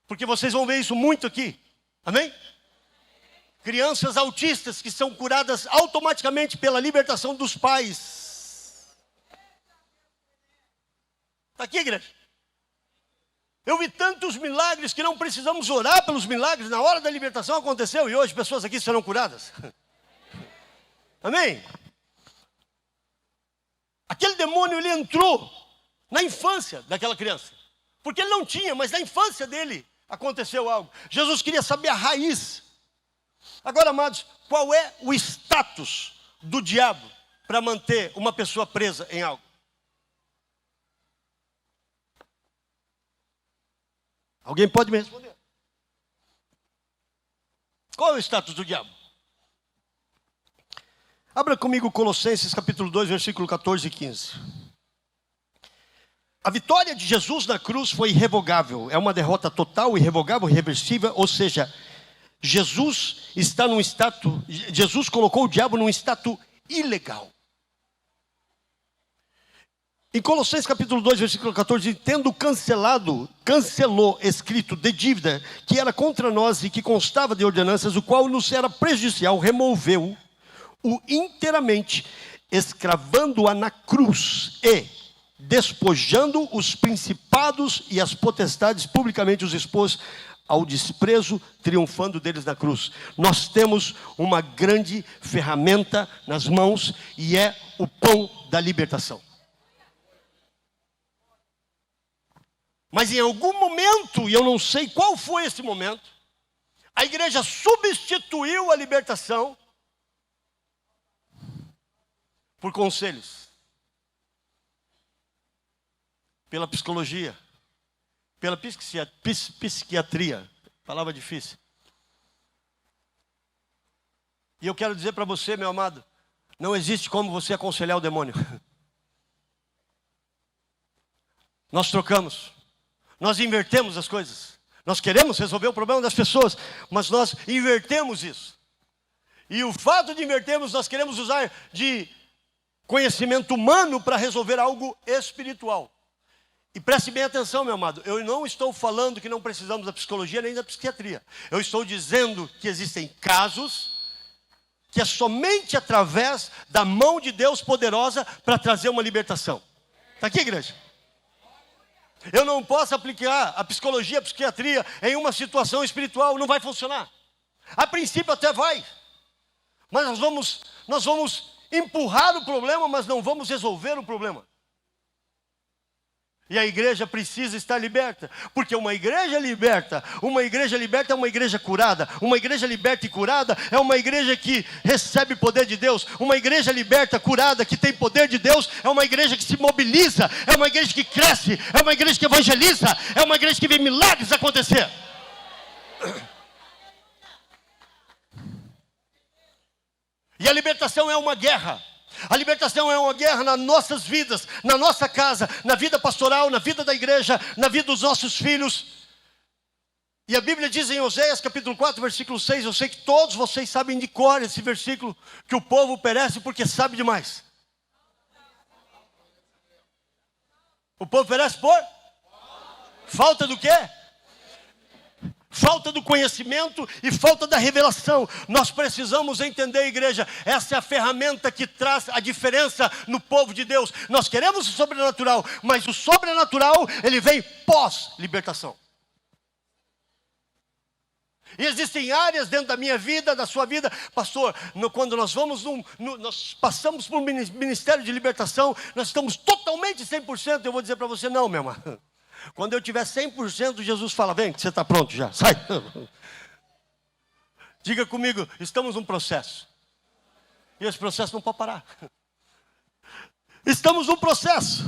Speaker 1: porque vocês vão ver isso muito aqui, amém? Crianças autistas que são curadas automaticamente pela libertação dos pais. Está aqui, igreja. Eu vi tantos milagres que não precisamos orar pelos milagres. Na hora da libertação aconteceu e hoje pessoas aqui serão curadas. Amém? Aquele demônio, ele entrou na infância daquela criança. Porque ele não tinha, mas na infância dele Aconteceu algo. Jesus queria saber a raiz. Agora, amados, qual é o status do diabo para manter uma pessoa presa em algo? Alguém pode me responder? Qual é o status do diabo? Abra comigo Colossenses capítulo 2, versículo 14 e 15. A vitória de Jesus na cruz foi irrevogável. É uma derrota total, irrevogável, irreversível. Ou seja, Jesus colocou o diabo num status ilegal. Em Colossenses capítulo 2, versículo 14, cancelou escrito de dívida que era contra nós e que constava de ordenanças, o qual nos era prejudicial, removeu-o inteiramente, escravando-a na cruz e despojando os principados e as potestades, publicamente os expôs ao desprezo, triunfando deles na cruz. Nós temos uma grande ferramenta nas mãos e é o pão da libertação. Mas em algum momento, e eu não sei qual foi esse momento, a igreja substituiu a libertação por conselhos, pela psicologia, pela psiquiatria, palavra difícil. E eu quero dizer para você, meu amado, não existe como você aconselhar o demônio. Nós trocamos. Nós invertemos as coisas. Nós queremos resolver o problema das pessoas, mas nós invertemos isso. E o fato de invertermos, nós queremos usar de conhecimento humano para resolver algo espiritual. E preste bem atenção, meu amado. Eu não estou falando que não precisamos da psicologia nem da psiquiatria. Eu estou dizendo que existem casos que é somente através da mão de Deus poderosa para trazer uma libertação. Está aqui, igreja? Eu não posso aplicar a psicologia, a psiquiatria em uma situação espiritual, não vai funcionar. A princípio até vai, mas nós vamos empurrar o problema, mas não vamos resolver o problema. E a igreja precisa estar liberta, porque uma igreja liberta é uma igreja curada. Uma igreja liberta e curada é uma igreja que recebe poder de Deus. Uma igreja liberta, curada, que tem poder de Deus, é uma igreja que se mobiliza, é uma igreja que cresce, é uma igreja que evangeliza, é uma igreja que vê milagres acontecer. E a libertação é uma guerra. A libertação é uma guerra nas nossas vidas, na nossa casa, na vida pastoral, na vida da igreja, na vida dos nossos filhos. E a Bíblia diz em Oséias capítulo 4, versículo 6, eu sei que todos vocês sabem de cor esse versículo, que o povo perece porque sabe demais. O povo perece por? Falta do quê? Falta do conhecimento e falta da revelação. Nós precisamos entender, igreja, essa é a ferramenta que traz a diferença no povo de Deus. Nós queremos o sobrenatural, mas o sobrenatural, ele vem pós-libertação. E existem áreas dentro da minha vida, da sua vida, pastor, quando nós vamos, nós passamos por um ministério de libertação, nós estamos totalmente 100%, eu vou dizer para você, não, meu irmão. Quando eu tiver 100%, Jesus fala, vem, que você está pronto já, sai. Diga comigo, estamos num processo. E esse processo não pode parar. Estamos num processo.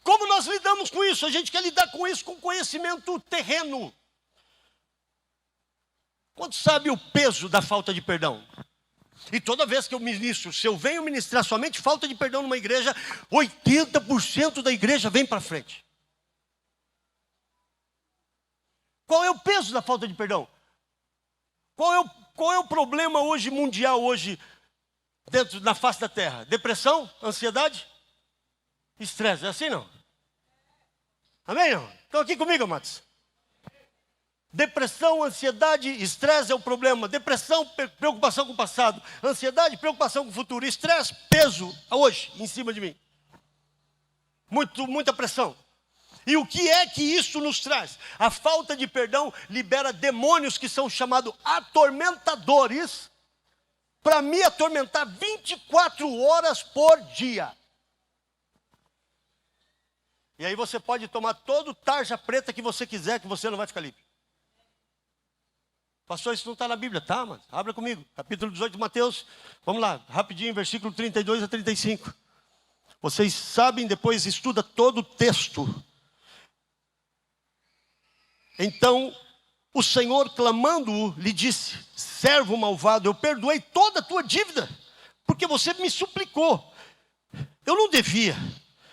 Speaker 1: Como nós lidamos com isso? A gente quer lidar com isso com conhecimento terreno. Quanto sabe o peso da falta de perdão? E toda vez que eu ministro, se eu venho ministrar somente falta de perdão numa igreja, 80% da igreja vem para frente. Qual é o peso da falta de perdão? Qual é o problema hoje mundial, hoje, na face da terra? Depressão? Ansiedade? Estresse, é assim não? Amém não? Estão aqui comigo, amados? Depressão, ansiedade, estresse é o problema. Depressão, preocupação com o passado. Ansiedade, preocupação com o futuro. Estresse, peso, hoje, em cima de mim. Muita pressão. E o que é que isso nos traz? A falta de perdão libera demônios que são chamados atormentadores para me atormentar 24 horas por dia. E aí você pode tomar todo tarja preta que você quiser, que você não vai ficar livre. Pastor, isso não está na Bíblia. Tá, mas abra comigo. Capítulo 18 de Mateus. Vamos lá, rapidinho, versículo 32 a 35. Vocês sabem, depois estuda todo o texto. Então, o Senhor, clamando-o, lhe disse: servo malvado, eu perdoei toda a tua dívida, porque você me suplicou. Eu não devia,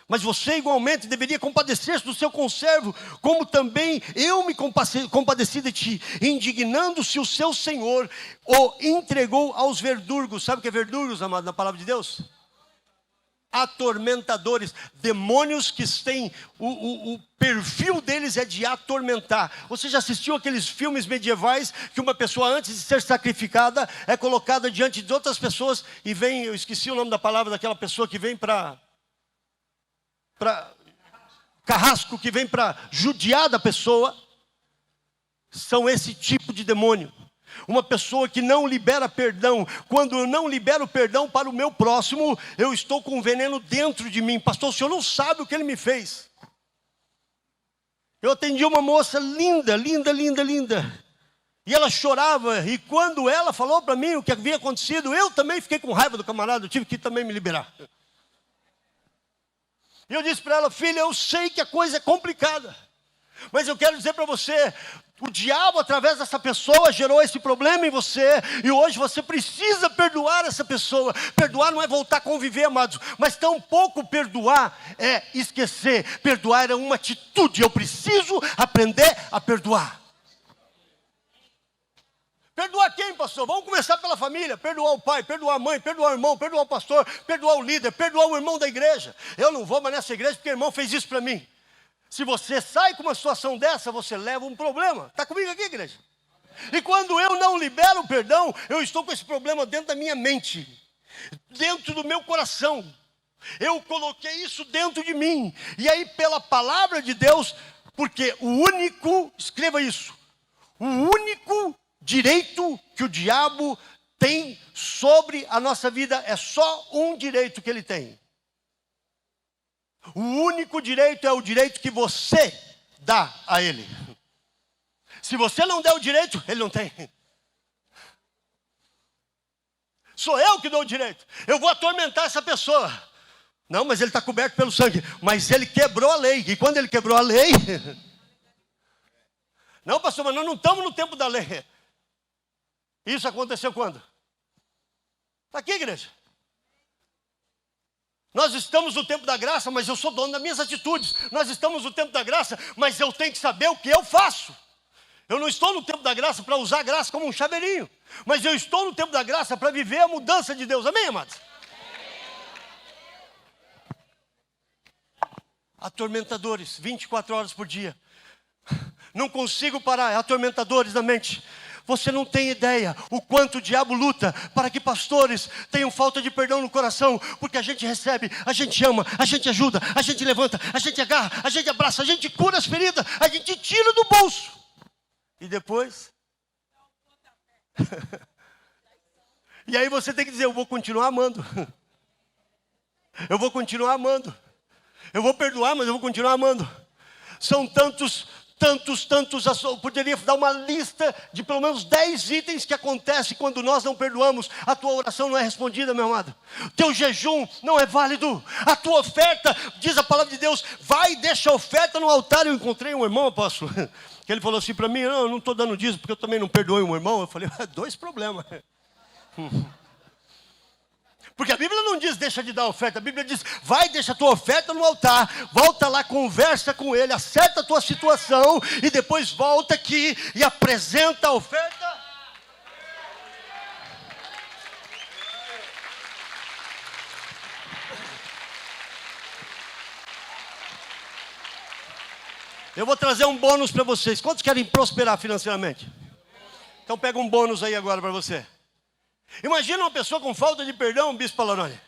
Speaker 1: mas você igualmente deveria compadecer-se do seu conservo, como também eu me compadeci de ti. Indignando-se o seu senhor, o entregou aos verdugos. Sabe o que é verdugos, amado, na palavra de Deus? Atormentadores, demônios que têm, o perfil deles é de atormentar. Você já assistiu aqueles filmes medievais que uma pessoa, antes de ser sacrificada, é colocada diante de outras pessoas e vem, eu esqueci o nome da palavra daquela pessoa que vem para carrasco, que vem para judiar da pessoa. São esse tipo de demônio. Uma pessoa que não libera perdão. Quando eu não libero perdão para o meu próximo, eu estou com veneno dentro de mim. Pastor, o senhor não sabe o que ele me fez. Eu atendi uma moça linda, linda, linda, linda. E ela chorava. E quando ela falou para mim o que havia acontecido, eu também fiquei com raiva do camarada. Eu tive que também me liberar. E eu disse para ela: filha, eu sei que a coisa é complicada, mas eu quero dizer para você, o diabo, através dessa pessoa, gerou esse problema em você, e hoje você precisa perdoar essa pessoa. Perdoar não é voltar a conviver, amados, mas tampouco perdoar é esquecer. Perdoar é uma atitude. Eu preciso aprender a perdoar. Perdoar quem, pastor? Vamos começar pela família. Perdoar o pai, perdoar a mãe, perdoar o irmão, perdoar o pastor, perdoar o líder, perdoar o irmão da igreja. Eu não vou mais nessa igreja porque o irmão fez isso para mim. Se você sai com uma situação dessa, você leva um problema. Está comigo aqui, igreja? E quando eu não libero o perdão, eu estou com esse problema dentro da minha mente, dentro do meu coração. Eu coloquei isso dentro de mim. E aí, pela palavra de Deus, porque o único, escreva isso, o único direito que o diabo tem sobre a nossa vida, é só um direito que ele tem. O único direito é o direito que você dá a ele. Se você não der o direito, ele não tem. Sou eu que dou o direito. Eu vou atormentar essa pessoa. Não, mas ele está coberto pelo sangue. Mas ele quebrou a lei. E quando ele quebrou a lei... Não, pastor, mas nós não estamos no tempo da lei. Isso aconteceu quando? Está aqui, igreja. Nós estamos no tempo da graça, mas eu sou dono das minhas atitudes. Nós estamos no tempo da graça, mas eu tenho que saber o que eu faço. Eu não estou no tempo da graça para usar a graça como um chaveirinho, mas eu estou no tempo da graça para viver a mudança de Deus. Amém, amados? Atormentadores, 24 horas por dia. Não consigo parar, atormentadores na mente. Você não tem ideia o quanto o diabo luta para que pastores tenham falta de perdão no coração, porque a gente recebe, a gente ama, a gente ajuda, a gente levanta, a gente agarra, a gente abraça, a gente cura as feridas, a gente tira do bolso. E depois? E aí você tem que dizer: eu vou continuar amando. Eu vou continuar amando. Eu vou perdoar, mas eu vou continuar amando. São tantos, eu poderia dar uma lista de pelo menos 10 itens que acontecem quando nós não perdoamos. A tua oração não é respondida, meu amado. Teu jejum não é válido. A tua oferta, diz a palavra de Deus, vai e deixa a oferta no altar. Eu encontrei um irmão, apóstolo, que ele falou assim para mim: não, eu não estou dando dízimo porque eu também não perdoei um irmão. Eu falei: 2 problemas. Porque a Bíblia não diz deixa de dar oferta. A Bíblia diz: vai, deixa a tua oferta no altar, volta lá, conversa com ele, acerta a tua situação e depois volta aqui e apresenta a oferta. Eu vou trazer um bônus para vocês. Quantos querem prosperar financeiramente? Então pega um bônus aí agora para você. Imagina uma pessoa com falta de perdão, Bispo Palarone.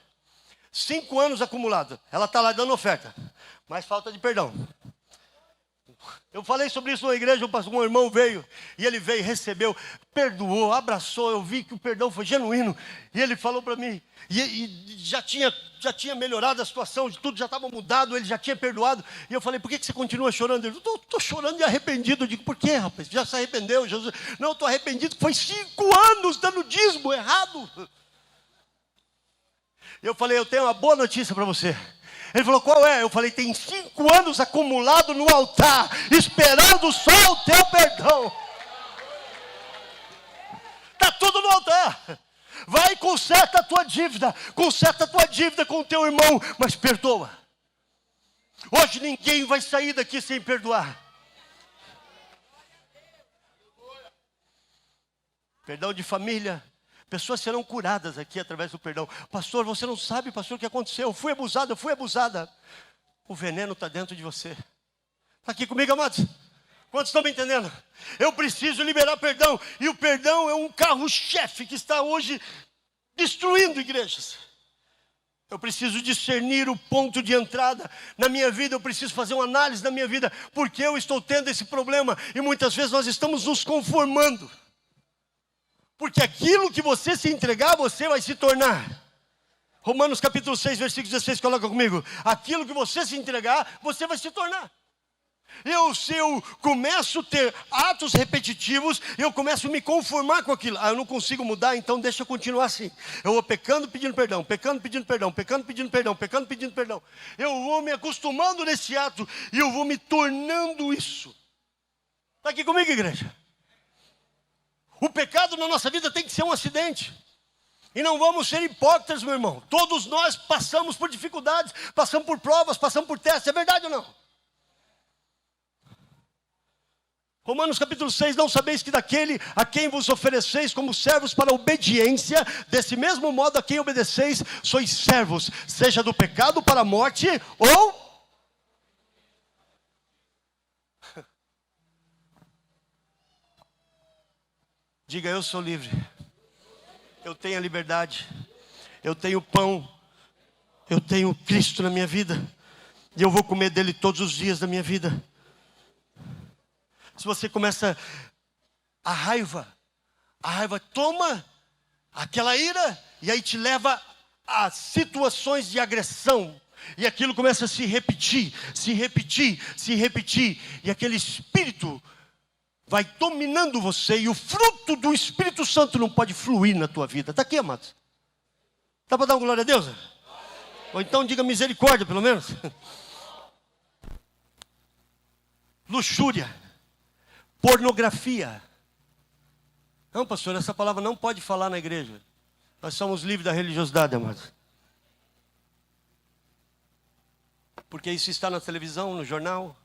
Speaker 1: 5 anos acumulados. Ela está lá dando oferta, mas falta de perdão. Eu falei sobre isso na igreja, um irmão veio, e ele veio, recebeu, perdoou, abraçou, eu vi que o perdão foi genuíno, e ele falou para mim, e já tinha melhorado a situação, tudo já estava mudado, ele já tinha perdoado, e eu falei, por que você continua chorando? Ele falou, estou chorando e arrependido. Eu digo, por quê, rapaz? Já se arrependeu? Jesus? Não, estou arrependido, foi 5 anos dando dízimo errado. Eu falei, eu tenho uma boa notícia para você. Ele falou, qual é? Eu falei, tem 5 anos acumulado no altar, esperando só o teu perdão. Está tudo no altar. Vai e conserta a tua dívida com o teu irmão, mas perdoa. Hoje ninguém vai sair daqui sem perdoar. Perdão de família. Pessoas serão curadas aqui através do perdão. Pastor, você não sabe, pastor, o que aconteceu. Eu fui abusada. O veneno está dentro de você. Está aqui comigo, amados? Quantos estão me entendendo? Eu preciso liberar perdão. E o perdão é um carro-chefe que está hoje destruindo igrejas. Eu preciso discernir o ponto de entrada na minha vida. Eu preciso fazer uma análise da minha vida. Porque eu estou tendo esse problema. E muitas vezes nós estamos nos conformando. Porque aquilo que você se entregar, você vai se tornar. Romanos capítulo 6, versículo 16, coloca comigo. Aquilo que você se entregar, você vai se tornar. Se eu começo a ter atos repetitivos, eu começo a me conformar com aquilo. Eu não consigo mudar, então deixa eu continuar assim. Eu vou pecando, pedindo perdão, pecando, pedindo perdão, pecando, pedindo perdão, pecando, pedindo perdão. Eu vou me acostumando nesse ato e eu vou me tornando isso. Está aqui comigo, igreja? O pecado na nossa vida tem que ser um acidente. E não vamos ser hipócritas, meu irmão. Todos nós passamos por dificuldades, passamos por provas, passamos por testes. É verdade ou não? Romanos capítulo 6, não sabeis que daquele a quem vos ofereceis como servos para a obediência, desse mesmo modo a quem obedeceis, sois servos, seja do pecado para a morte, ou... Diga, eu sou livre. Eu tenho a liberdade. Eu tenho pão. Eu tenho Cristo na minha vida. E eu vou comer dele todos os dias da minha vida. Se você começa a raiva toma aquela ira e aí te leva a situações de agressão. E aquilo começa a se repetir. E aquele espírito vai dominando você, e o fruto do Espírito Santo não pode fluir na tua vida. Está aqui, amados? Dá para dar uma glória a Deus? Ou então diga misericórdia, pelo menos. Luxúria, pornografia. Não, pastor, essa palavra não pode falar na igreja. Nós somos livres da religiosidade, amados. Porque isso está na televisão, no jornal.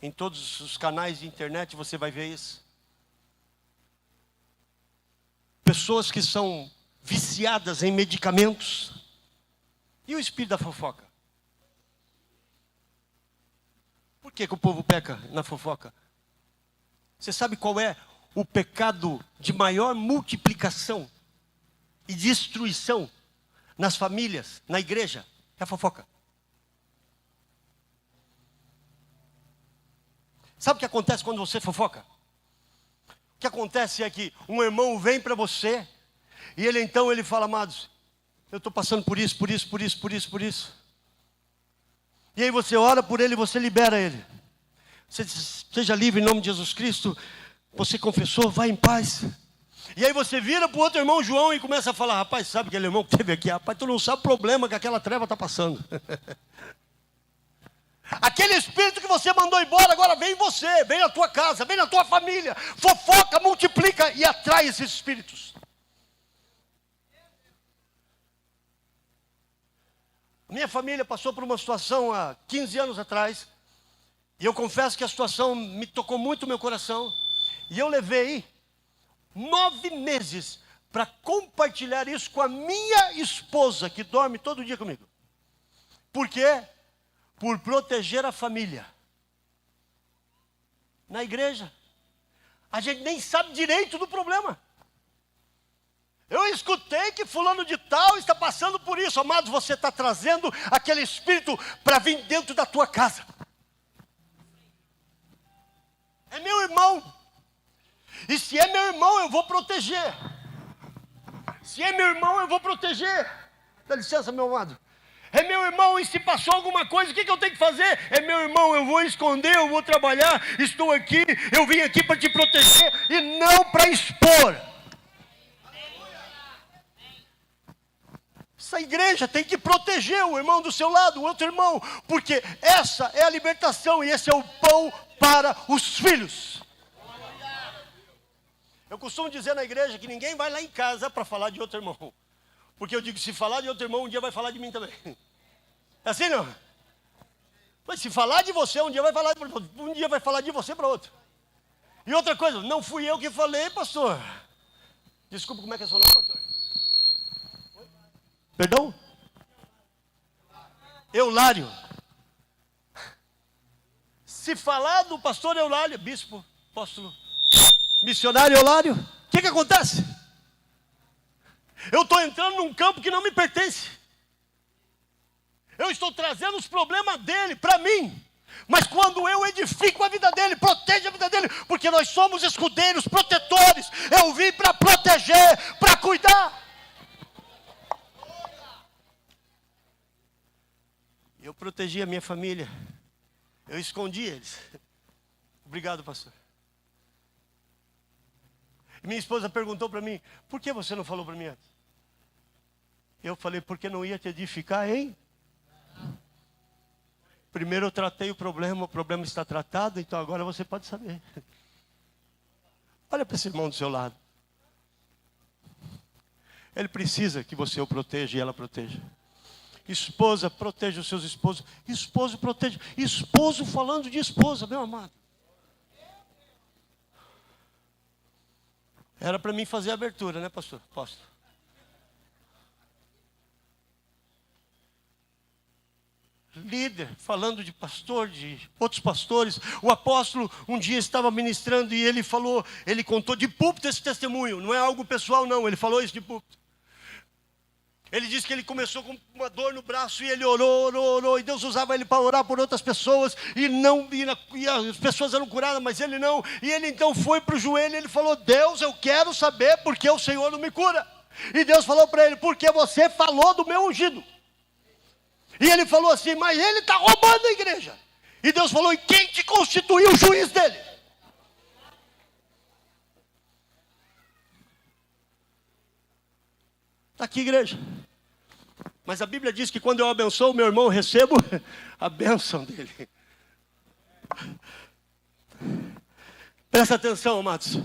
Speaker 1: Em todos os canais de internet você vai ver isso. Pessoas que são viciadas em medicamentos. E o espírito da fofoca? Por que o povo peca na fofoca? Você sabe qual é o pecado de maior multiplicação e destruição nas famílias, na igreja? É a fofoca. Sabe o que acontece quando você fofoca? O que acontece é que um irmão vem para você, e ele fala, amados, eu estou passando por isso. E aí você ora por ele e você libera ele. Você diz, seja livre em nome de Jesus Cristo, você confessou, vai em paz. E aí você vira para o outro irmão João e começa a falar, rapaz, sabe aquele irmão que teve aqui? Rapaz, tu não sabe o problema que aquela treva está passando. Aquele espírito que você mandou embora, agora vem em você, vem na tua casa, vem na tua família. Fofoca, multiplica e atrai esses espíritos. Minha família passou por uma situação há 15 anos atrás. E eu confesso que a situação me tocou muito o meu coração. E eu levei 9 meses para compartilhar isso com a minha esposa, que dorme todo dia comigo. Por quê? Por proteger a família. Na igreja, a gente nem sabe direito do problema. Eu escutei que fulano de tal está passando por isso. Amados, você está trazendo aquele espírito para vir dentro da tua casa. É meu irmão. E se é meu irmão, eu vou proteger. Se é meu irmão, eu vou proteger. Dá licença, meu amado. É meu irmão, e se passou alguma coisa, o que eu tenho que fazer? É meu irmão, eu vou esconder, eu vou trabalhar, estou aqui, eu vim aqui para te proteger e não para expor. Essa igreja tem que proteger o irmão do seu lado, o outro irmão, porque essa é a libertação e esse é o pão para os filhos. Eu costumo dizer na igreja que ninguém vai lá em casa para falar de outro irmão. Porque eu digo, se falar de outro irmão, um dia vai falar de mim também. É assim não? Mas se falar de você, um dia vai falar de você para outro. E outra coisa, não fui eu que falei, pastor. Desculpa, como é que é seu nome, pastor? Perdão? Eulário. Se falar do pastor Eulário, bispo, apóstolo, missionário Eulário, o que acontece? Eu estou entrando num campo que não me pertence. Eu estou trazendo os problemas dele para mim. Mas quando eu edifico a vida dele, protejo a vida dele, porque nós somos escudeiros, protetores. Eu vim para proteger, para cuidar. Eu protegi a minha família. Eu escondi eles. Obrigado, pastor. Minha esposa perguntou para mim, por que você não falou para mim antes? Eu falei, porque não ia te edificar, hein? Primeiro eu tratei o problema está tratado, então agora você pode saber. Olha para esse irmão do seu lado. Ele precisa que você o proteja e ela proteja. Esposa, proteja os seus esposos. Esposo, proteja. Esposo falando de esposa, meu amado. Era para mim fazer a abertura, né, pastor? Posso? Líder, falando de pastor, de outros pastores. O apóstolo um dia estava ministrando e ele falou, ele contou de púlpito esse testemunho. Não é algo pessoal não, ele falou isso de púlpito. Ele disse que ele começou com uma dor no braço e ele orou, e Deus usava ele para orar por outras pessoas, e as pessoas eram curadas, mas ele não. E ele então foi para o joelho e ele falou, Deus, eu quero saber por que o Senhor não me cura. E Deus falou para ele, porque você falou do meu ungido. E ele falou assim, mas ele está roubando a igreja. E Deus falou, e quem te constituiu o juiz dele? Está aqui, igreja. Mas a Bíblia diz que quando eu abençoo meu irmão, eu recebo a bênção dele. Presta atenção, amados.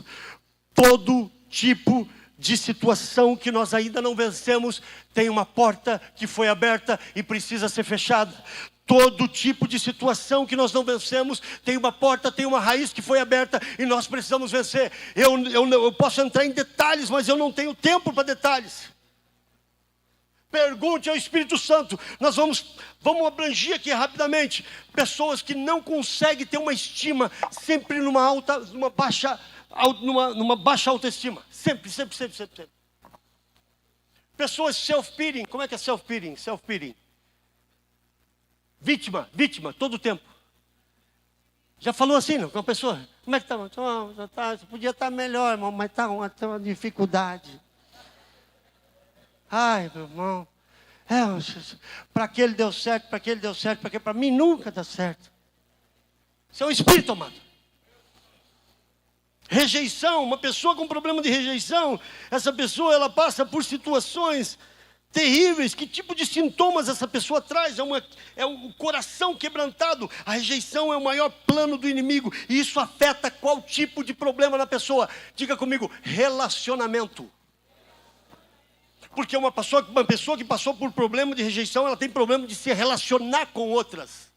Speaker 1: Todo tipo de situação que nós ainda não vencemos, tem uma porta que foi aberta e precisa ser fechada. Todo tipo de situação que nós não vencemos, tem uma porta, tem uma raiz que foi aberta e nós precisamos vencer. Eu posso entrar em detalhes, mas eu não tenho tempo para detalhes. Pergunte ao Espírito Santo. Nós vamos abranger aqui rapidamente. Pessoas que não conseguem ter uma estima, sempre numa baixa autoestima. Sempre. Pessoas self-pitying. Como é que é self-pitying? Self-pitying. Vítima, todo o tempo. Já falou assim, não? Com a pessoa? Como é que está? Podia estar melhor, irmão, mas está uma dificuldade. Ai, meu irmão, para aquele deu certo, para mim nunca dá certo. Isso é um espírito, amado. Rejeição, uma pessoa com problema de rejeição, essa pessoa ela passa por situações terríveis. Que tipo de sintomas essa pessoa traz? É um coração quebrantado. A rejeição é o maior plano do inimigo, e isso afeta qual tipo de problema na pessoa? Diga comigo, relacionamento. Porque uma pessoa que passou por problema de rejeição, ela tem problema de se relacionar com outras.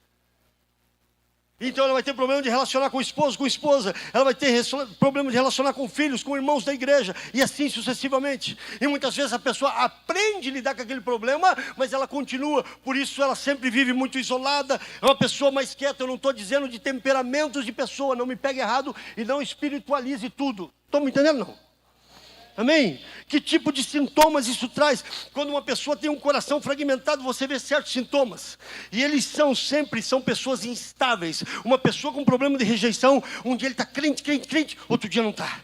Speaker 1: Então ela vai ter problema de relacionar com o esposo, com a esposa. Ela vai ter problema de relacionar com filhos, com irmãos da igreja. E assim sucessivamente. E muitas vezes a pessoa aprende a lidar com aquele problema, mas ela continua. Por isso ela sempre vive muito isolada. É uma pessoa mais quieta. Eu não estou dizendo de temperamentos de pessoa. Não me pegue errado e não espiritualize tudo. Estão me entendendo, não? Amém? Que tipo de sintomas isso traz? Quando uma pessoa tem um coração fragmentado, você vê certos sintomas. E eles são pessoas instáveis. Uma pessoa com problema de rejeição, um dia ele está crente, outro dia não está.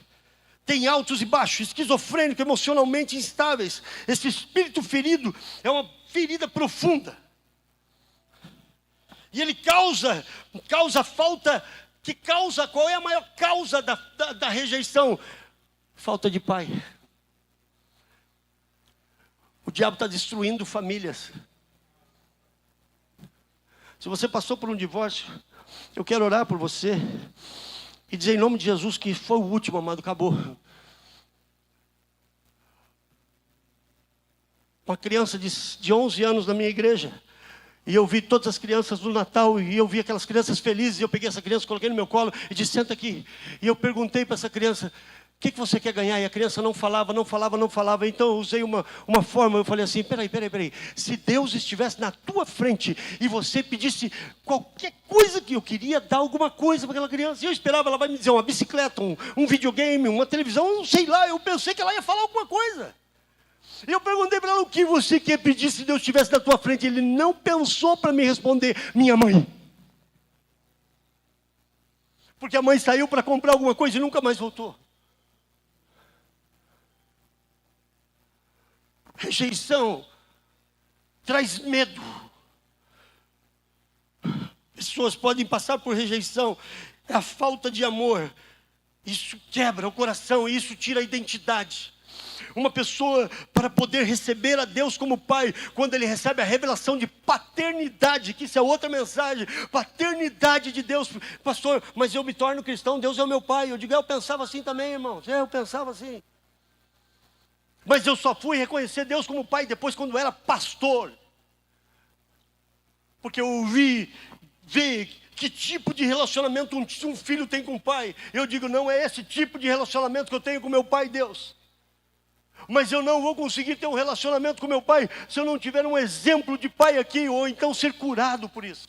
Speaker 1: Tem altos e baixos, esquizofrênico, emocionalmente instáveis. Esse espírito ferido é uma ferida profunda. E ele causa falta, qual é a maior causa da rejeição? Falta de pai. O diabo está destruindo famílias. Se você passou por um divórcio, eu quero orar por você e dizer em nome de Jesus que foi o último, amado, acabou. Uma criança de 11 anos na minha igreja, e eu vi todas as crianças do Natal, e eu vi aquelas crianças felizes, e eu peguei essa criança, coloquei no meu colo e disse, senta aqui. E eu perguntei para essa criança, o que você quer ganhar? E a criança não falava. Então eu usei uma forma, eu falei assim, peraí. Se Deus estivesse na tua frente e você pedisse qualquer coisa que eu queria, dar alguma coisa para aquela criança. E eu esperava, ela vai me dizer uma bicicleta, um videogame, uma televisão, não sei lá. Eu pensei que ela ia falar alguma coisa. E eu perguntei para ela, o que você quer pedir se Deus estivesse na tua frente? Ele não pensou para me responder, minha mãe. Porque a mãe saiu para comprar alguma coisa e nunca mais voltou. Rejeição traz medo. Pessoas podem passar por rejeição. É a falta de amor. Isso quebra o coração, isso tira a identidade. Uma pessoa, para poder receber a Deus como Pai, quando ele recebe a revelação de paternidade, que isso é outra mensagem, paternidade de Deus. Pastor, mas eu me torno cristão, Deus é o meu Pai. Eu digo, eu pensava assim também, irmãos. Eu pensava assim. Mas eu só fui reconhecer Deus como Pai depois, quando eu era pastor. Porque eu ouvi ver que tipo de relacionamento um filho tem com o pai. Eu digo, não é esse tipo de relacionamento que eu tenho com meu Pai Deus. Mas eu não vou conseguir ter um relacionamento com meu pai se eu não tiver um exemplo de pai aqui, ou então ser curado por isso.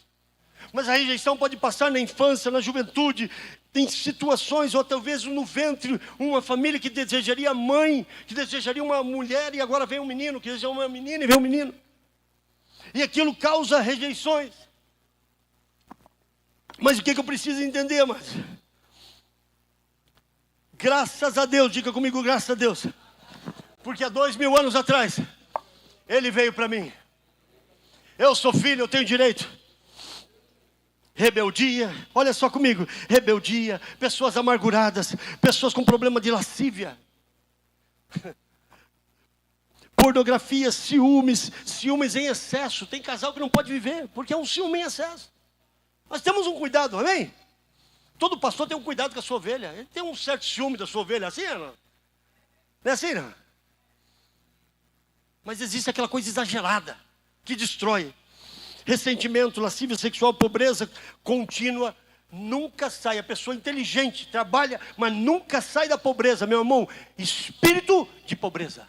Speaker 1: Mas a rejeição pode passar na infância, na juventude, em situações, ou talvez no ventre, uma família que desejaria mãe, que desejaria uma mulher, e agora vem um menino, que deseja uma menina e vem um menino. E aquilo causa rejeições. Mas o que eu preciso entender, mas? Graças a Deus, diga comigo, graças a Deus. Porque há 2000 anos atrás, Ele veio para mim. Eu sou filho, eu tenho direito. Rebeldia, olha só comigo, rebeldia, pessoas amarguradas, pessoas com problema de lascívia. Pornografia, ciúmes em excesso. Tem casal que não pode viver, porque é um ciúme em excesso. Nós temos um cuidado, amém? Todo pastor tem um cuidado com a sua ovelha. Ele tem um certo ciúme da sua ovelha, assim não? Não é assim não? Mas existe aquela coisa exagerada, que destrói. Ressentimento, lascívia sexual, pobreza contínua, nunca sai. A pessoa inteligente trabalha, mas nunca sai da pobreza, meu irmão. Espírito de pobreza.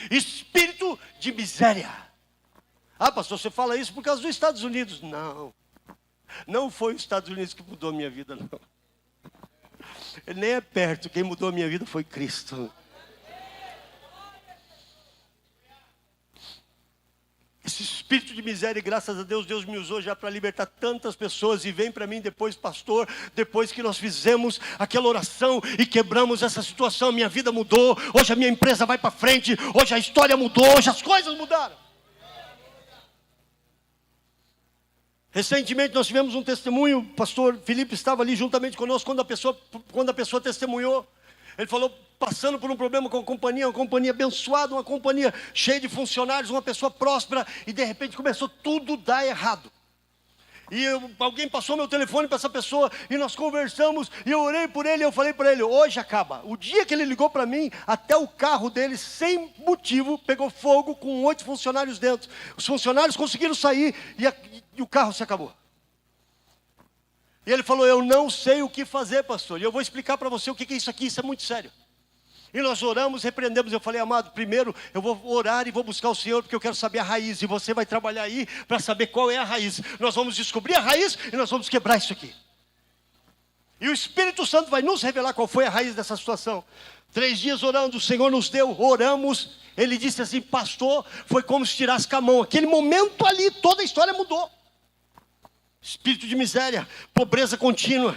Speaker 1: Espírito de miséria. Ah, pastor, você fala isso por causa dos Estados Unidos. Não. Não foi os Estados Unidos que mudou a minha vida, não. Nem é perto. Quem mudou a minha vida foi Cristo. Esse espírito de miséria, e graças a Deus, Deus me usou já para libertar tantas pessoas. E vem para mim depois, pastor, depois que nós fizemos aquela oração e quebramos essa situação, minha vida mudou. Hoje a minha empresa vai para frente. Hoje a história mudou, hoje as coisas mudaram. Recentemente nós tivemos um testemunho. O pastor Felipe estava ali juntamente conosco quando a pessoa testemunhou. Ele falou, passando por um problema com a uma companhia abençoada, uma companhia cheia de funcionários, uma pessoa próspera, e de repente começou tudo a dar errado. E alguém passou meu telefone para essa pessoa, e nós conversamos, e eu orei por ele, e eu falei para ele, hoje acaba. O dia que ele ligou para mim, até o carro dele, sem motivo, pegou fogo com 8 funcionários dentro. Os funcionários conseguiram sair, e o carro se acabou. E ele falou, eu não sei o que fazer, pastor. E eu vou explicar para você o que é isso aqui, isso é muito sério. E nós oramos, repreendemos. Eu falei, amado, primeiro eu vou orar e vou buscar o Senhor, porque eu quero saber a raiz. E você vai trabalhar aí para saber qual é a raiz. Nós vamos descobrir a raiz e nós vamos quebrar isso aqui. E o Espírito Santo vai nos revelar qual foi a raiz dessa situação. 3 dias orando, o Senhor nos deu, oramos. Ele disse assim, pastor, foi como se tirasse com a mão. Aquele momento ali, toda a história mudou. Espírito de miséria, pobreza contínua,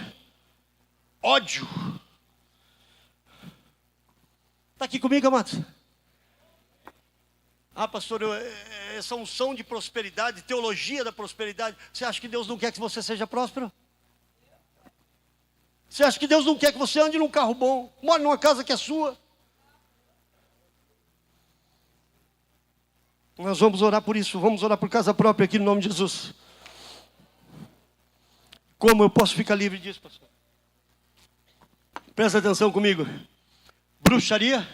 Speaker 1: ódio. Está aqui comigo, amados? Ah, pastor, essa unção de prosperidade, teologia da prosperidade. Você acha que Deus não quer que você seja próspero? Você acha que Deus não quer que você ande num carro bom, more numa casa que é sua? Nós vamos orar por isso, vamos orar por casa própria aqui no nome de Jesus. Como eu posso ficar livre disso, pastor? Presta atenção comigo. Bruxaria,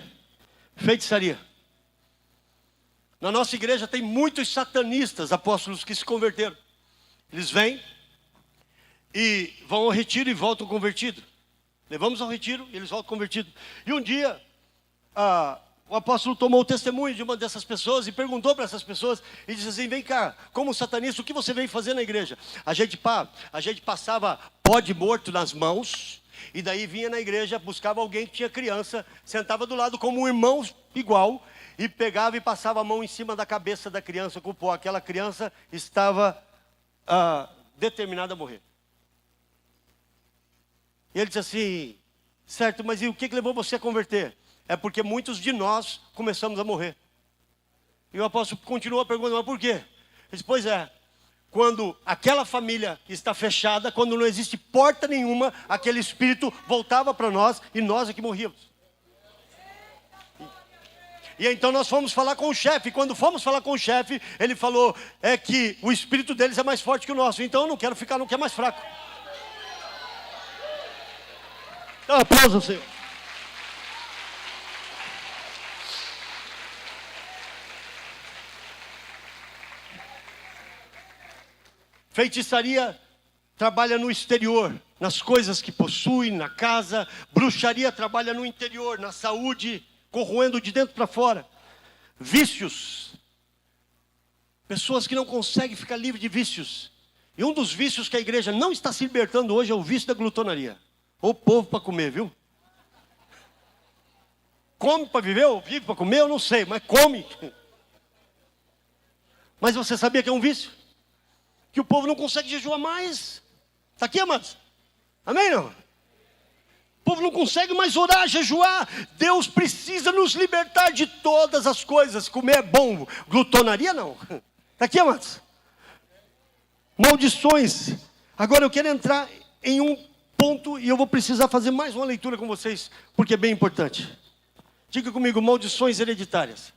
Speaker 1: feitiçaria. Na nossa igreja tem muitos satanistas, apóstolos, que se converteram. Eles vêm e vão ao retiro e voltam convertidos. Levamos ao retiro e eles voltam convertidos. E um dia, o apóstolo tomou o testemunho de uma dessas pessoas e perguntou para essas pessoas e disse assim, vem cá, como satanista, o que você veio fazer na igreja? A gente passava pó de morto nas mãos e daí vinha na igreja, buscava alguém que tinha criança, sentava do lado como um irmão igual e pegava e passava a mão em cima da cabeça da criança com pó. Aquela criança estava determinada a morrer. E ele disse assim, certo, mas e o que levou você a converter? É porque muitos de nós começamos a morrer. E o apóstolo continua perguntando, mas por quê? Ele disse, pois é, quando aquela família está fechada, quando não existe porta nenhuma, aquele espírito voltava para nós e nós é que morríamos. E então nós fomos falar com o chefe, e quando fomos falar com o chefe, ele falou, é que o espírito deles é mais forte que o nosso, então eu não quero ficar no que é mais fraco. Dá um aplauso ao Senhor. Feitiçaria trabalha no exterior, nas coisas que possui, na casa. Bruxaria trabalha no interior, na saúde, corroendo de dentro para fora. Vícios. Pessoas que não conseguem ficar livres de vícios. E um dos vícios que a igreja não está se libertando hoje é o vício da glutonaria. Ou povo para comer, viu? Come para viver ou vive para comer, eu não sei, mas come. Mas você sabia que é um vício? Que o povo não consegue jejuar mais. Está aqui, amados? Amém, não? O povo não consegue mais orar, jejuar. Deus precisa nos libertar de todas as coisas. Comer é bom, glutonaria não. Está aqui, amados? Maldições. Agora eu quero entrar em um ponto e eu vou precisar fazer mais uma leitura com vocês, porque é bem importante. Diga comigo, maldições hereditárias.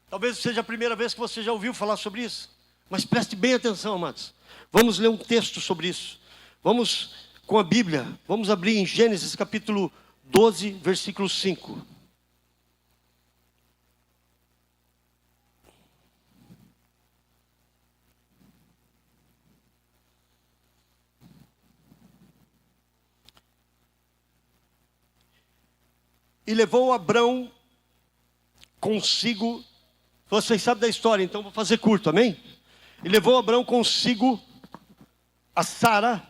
Speaker 1: Talvez seja a primeira vez que você já ouviu falar sobre isso. Mas preste bem atenção, amados. Vamos ler um texto sobre isso. Vamos com a Bíblia. Vamos abrir em Gênesis capítulo 12, versículo 5. E levou Abrão consigo. Vocês sabem da história, então vou fazer curto, amém? E levou Abrão consigo a Sara,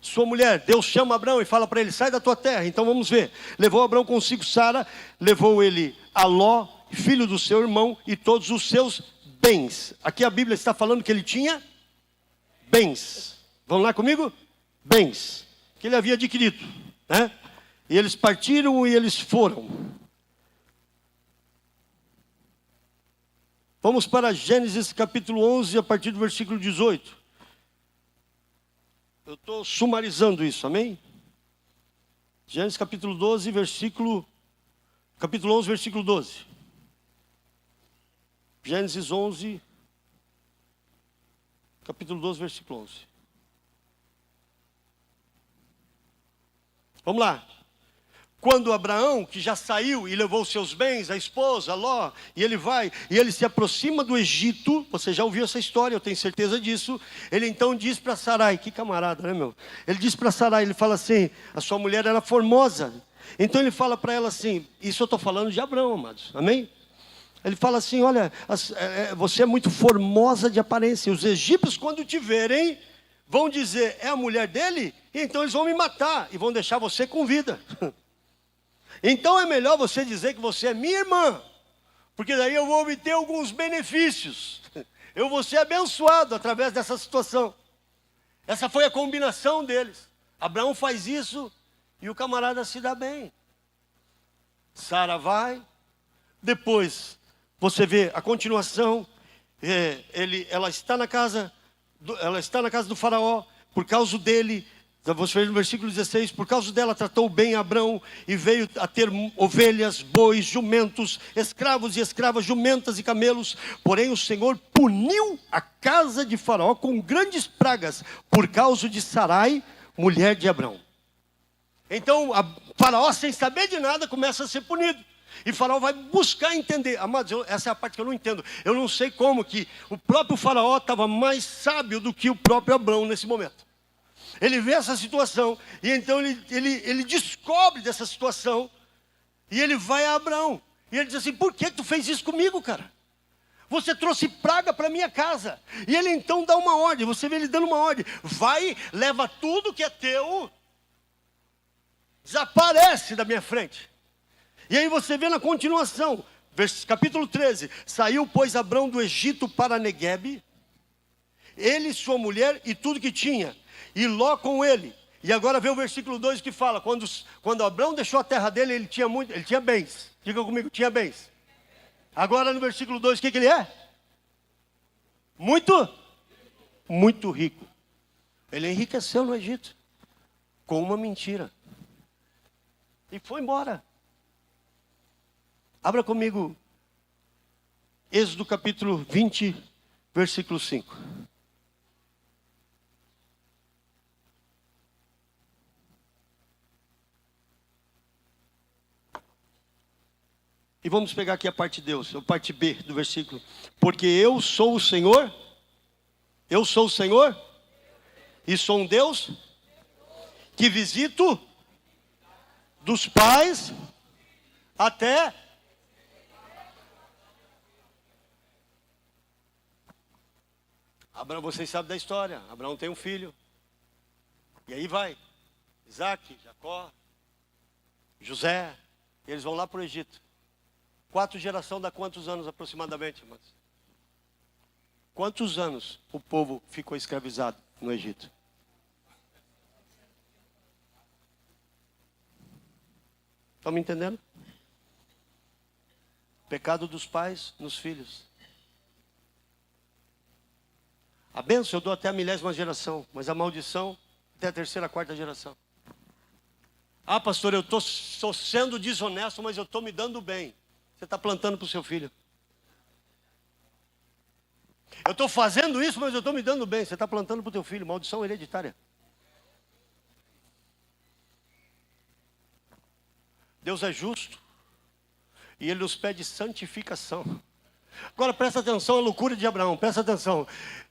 Speaker 1: sua mulher. Deus chama Abrão e fala para ele, sai da tua terra. Então vamos ver. Levou Abrão consigo Sara, levou ele a Ló, filho do seu irmão, e todos os seus bens. Aqui a Bíblia está falando que ele tinha bens. Vamos lá comigo? Bens. Que ele havia adquirido, né? E eles partiram e eles foram. Vamos para Gênesis capítulo 11, a partir do versículo 18. Eu estou sumarizando isso, amém? Gênesis capítulo 12, capítulo 11, versículo 12. Gênesis 11, capítulo 12, versículo 11. Vamos lá. Quando Abraão, que já saiu e levou seus bens, a esposa, Ló, e ele vai, e ele se aproxima do Egito, você já ouviu essa história, eu tenho certeza disso. Ele então diz para Sarai, que camarada, né, meu? Ele diz para Sarai, ele fala assim, a sua mulher era formosa. Então ele fala para ela assim, isso eu estou falando de Abraão, amados, amém? Ele fala assim, olha, você é muito formosa de aparência. Os egípcios, quando te verem, vão dizer, é a mulher dele? Então eles vão me matar e vão deixar você com vida. Então é melhor você dizer que você é minha irmã, porque daí eu vou obter alguns benefícios. Eu vou ser abençoado através dessa situação. Essa foi a combinação deles. Abraão faz isso e o camarada se dá bem. Sara vai. Depois, você vê a continuação. Ela está na casa do faraó. Por causa dele, você vê no versículo 16, por causa dela tratou bem Abrão e veio a ter ovelhas, bois, jumentos, escravos e escravas, jumentas e camelos. Porém o Senhor puniu a casa de Faraó com grandes pragas por causa de Sarai, mulher de Abrão. Então Faraó, sem saber de nada, começa a ser punido. E Faraó vai buscar entender. Amados, essa é a parte que eu não entendo. Eu não sei como que o próprio Faraó estava mais sábio do que o próprio Abrão nesse momento. Ele vê essa situação, e então ele descobre dessa situação, e ele vai a Abrão, e ele diz assim: por que tu fez isso comigo, cara? Você trouxe praga para minha casa. E ele então dá uma ordem, você vê ele dando uma ordem: vai, leva tudo que é teu, desaparece da minha frente. E aí você vê na continuação, capítulo 13, saiu pois Abrão do Egito para Neguebe, ele, sua mulher e tudo que tinha, e Ló com ele. E agora vê o versículo 2 que fala, quando Abrão deixou a terra dele, ele tinha bens. Diga comigo, tinha bens. Agora no versículo 2, o que ele é? Muito rico. Ele enriqueceu no Egito, com uma mentira. E foi embora. Abra comigo, Êxodo capítulo 20, versículo 5. E vamos pegar aqui a parte de Deus, a parte B do versículo. Porque eu sou o Senhor, e sou um Deus que visito dos pais até... Abraão, vocês sabem da história. Abraão tem um filho. E aí vai. Isaac, Jacó, José. Eles vão lá para o Egito. 4 gerações dá quantos anos aproximadamente, irmãos? Quantos anos o povo ficou escravizado no Egito? Estão me entendendo? Pecado dos pais nos filhos. A bênção eu dou até a 1000ª geração, mas a maldição até a 3ª, 4ª geração. Ah, pastor, eu estou sendo desonesto, mas eu estou me dando bem. Você está plantando para o seu filho. Eu estou fazendo isso, mas eu estou me dando bem. Você está plantando para o teu filho, maldição hereditária. Deus é justo e Ele nos pede santificação. Agora presta atenção à loucura de Abraão, presta atenção.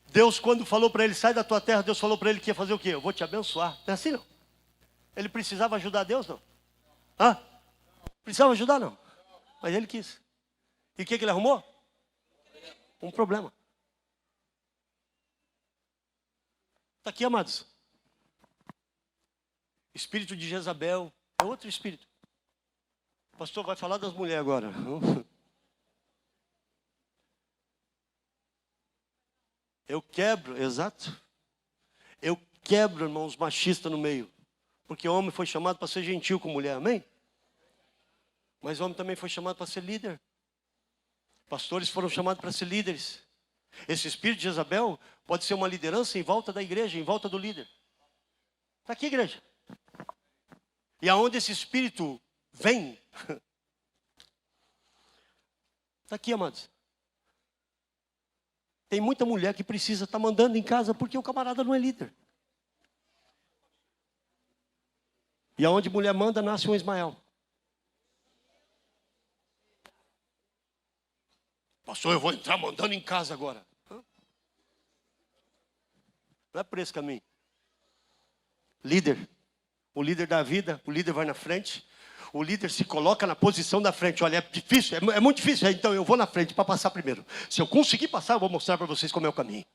Speaker 1: Deus, quando falou para ele, sai da tua terra, Deus falou para ele que ia fazer o quê? Eu vou te abençoar. Não é assim, não? Ele precisava ajudar Deus, não? Hã? Precisava ajudar, não? Mas ele quis. E o que ele arrumou? Um problema. Está aqui, amados. Espírito de Jezabel é outro espírito. O pastor vai falar das mulheres agora. Eu quebro, exato. Eu quebro, irmãos, machistas no meio. Porque o homem foi chamado para ser gentil com mulher, amém? Mas o homem também foi chamado para ser líder. Pastores foram chamados para ser líderes. Esse espírito de Jezabel pode ser uma liderança em volta da igreja, em volta do líder. Está aqui, igreja. E aonde esse espírito vem? Está aqui, amados. Tem muita mulher que precisa estar mandando em casa porque o camarada não é líder. E aonde mulher manda, nasce um Ismael. Pastor, eu vou entrar mandando em casa agora. Não é por esse caminho. Líder. O líder da vida, o líder vai na frente. O líder se coloca na posição da frente. Olha, é difícil, é muito difícil. Então eu vou na frente para passar primeiro. Se eu conseguir passar, eu vou mostrar para vocês como é o caminho.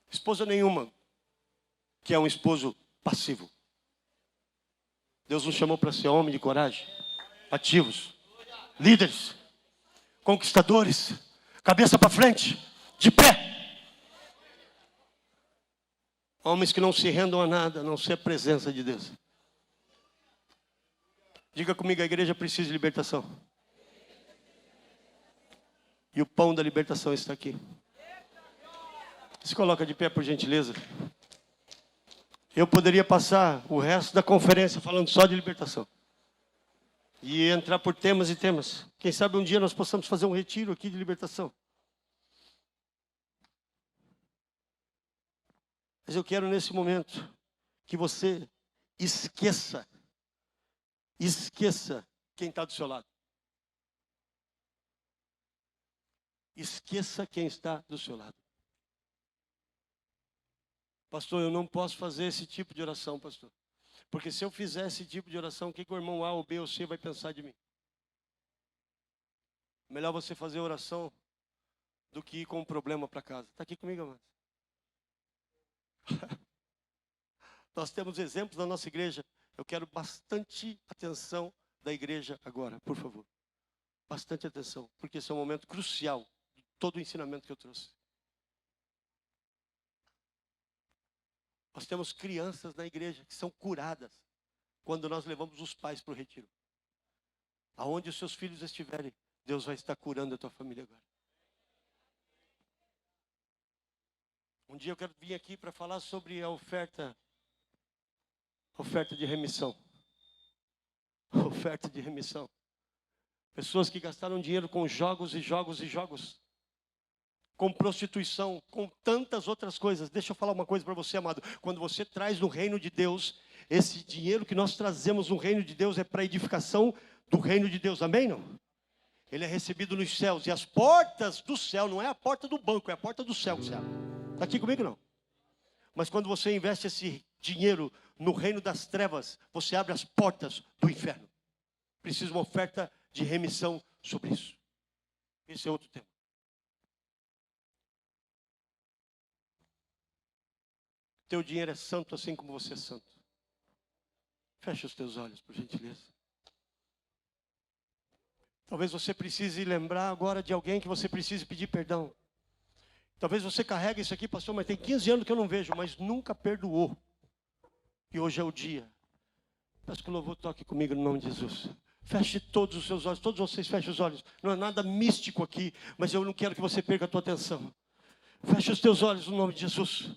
Speaker 1: Esposa nenhuma que é um esposo passivo. Deus nos chamou para ser homem de coragem, ativos, líderes, conquistadores, cabeça para frente, de pé. Homens que não se rendam a nada, a não ser a presença de Deus. Diga comigo, a igreja precisa de libertação. E o pão da libertação está aqui. Se coloca de pé, por gentileza. Eu poderia passar o resto da conferência falando só de libertação. E entrar por temas e temas. Quem sabe um dia nós possamos fazer um retiro aqui de libertação. Mas eu quero nesse momento que você esqueça quem está do seu lado. Esqueça quem está do seu lado. Pastor, eu não posso fazer esse tipo de oração, pastor. Porque se eu fizer esse tipo de oração, o que o irmão A ou B ou C vai pensar de mim? Melhor você fazer oração do que ir com um problema para casa. Está aqui comigo, amado? Nós temos exemplos na nossa igreja. Eu quero bastante atenção da igreja agora, por favor. Bastante atenção, porque esse é um momento crucial de todo o ensinamento que eu trouxe. Nós temos crianças na igreja que são curadas quando nós levamos os pais para o retiro. Aonde os seus filhos estiverem, Deus vai estar curando a tua família agora. Um dia eu quero vir aqui para falar sobre a oferta de remissão. Oferta de remissão. Pessoas que gastaram dinheiro com jogos e jogos e jogos. Com prostituição, com tantas outras coisas. Deixa eu falar uma coisa para você, amado. Quando você traz no reino de Deus, esse dinheiro que nós trazemos no reino de Deus é para a edificação do reino de Deus. Amém, não? Ele é recebido nos céus. E as portas do céu, não é a porta do banco, é a porta do céu que você abre. Está aqui comigo, não? Mas quando você investe esse dinheiro no reino das trevas, você abre as portas do inferno. Precisa uma oferta de remissão sobre isso. Esse é outro tema. Teu dinheiro é santo assim como você é santo. Fecha os teus olhos, por gentileza. Talvez você precise lembrar agora de alguém que você precise pedir perdão. Talvez você carregue isso aqui, pastor, mas tem 15 anos que eu não vejo, mas nunca perdoou. E hoje é o dia. Peço que o louvor toque comigo no nome de Jesus. Feche todos os seus olhos, todos vocês fechem os olhos. Não é nada místico aqui, mas eu não quero que você perca a tua atenção. Feche os teus olhos no nome de Jesus.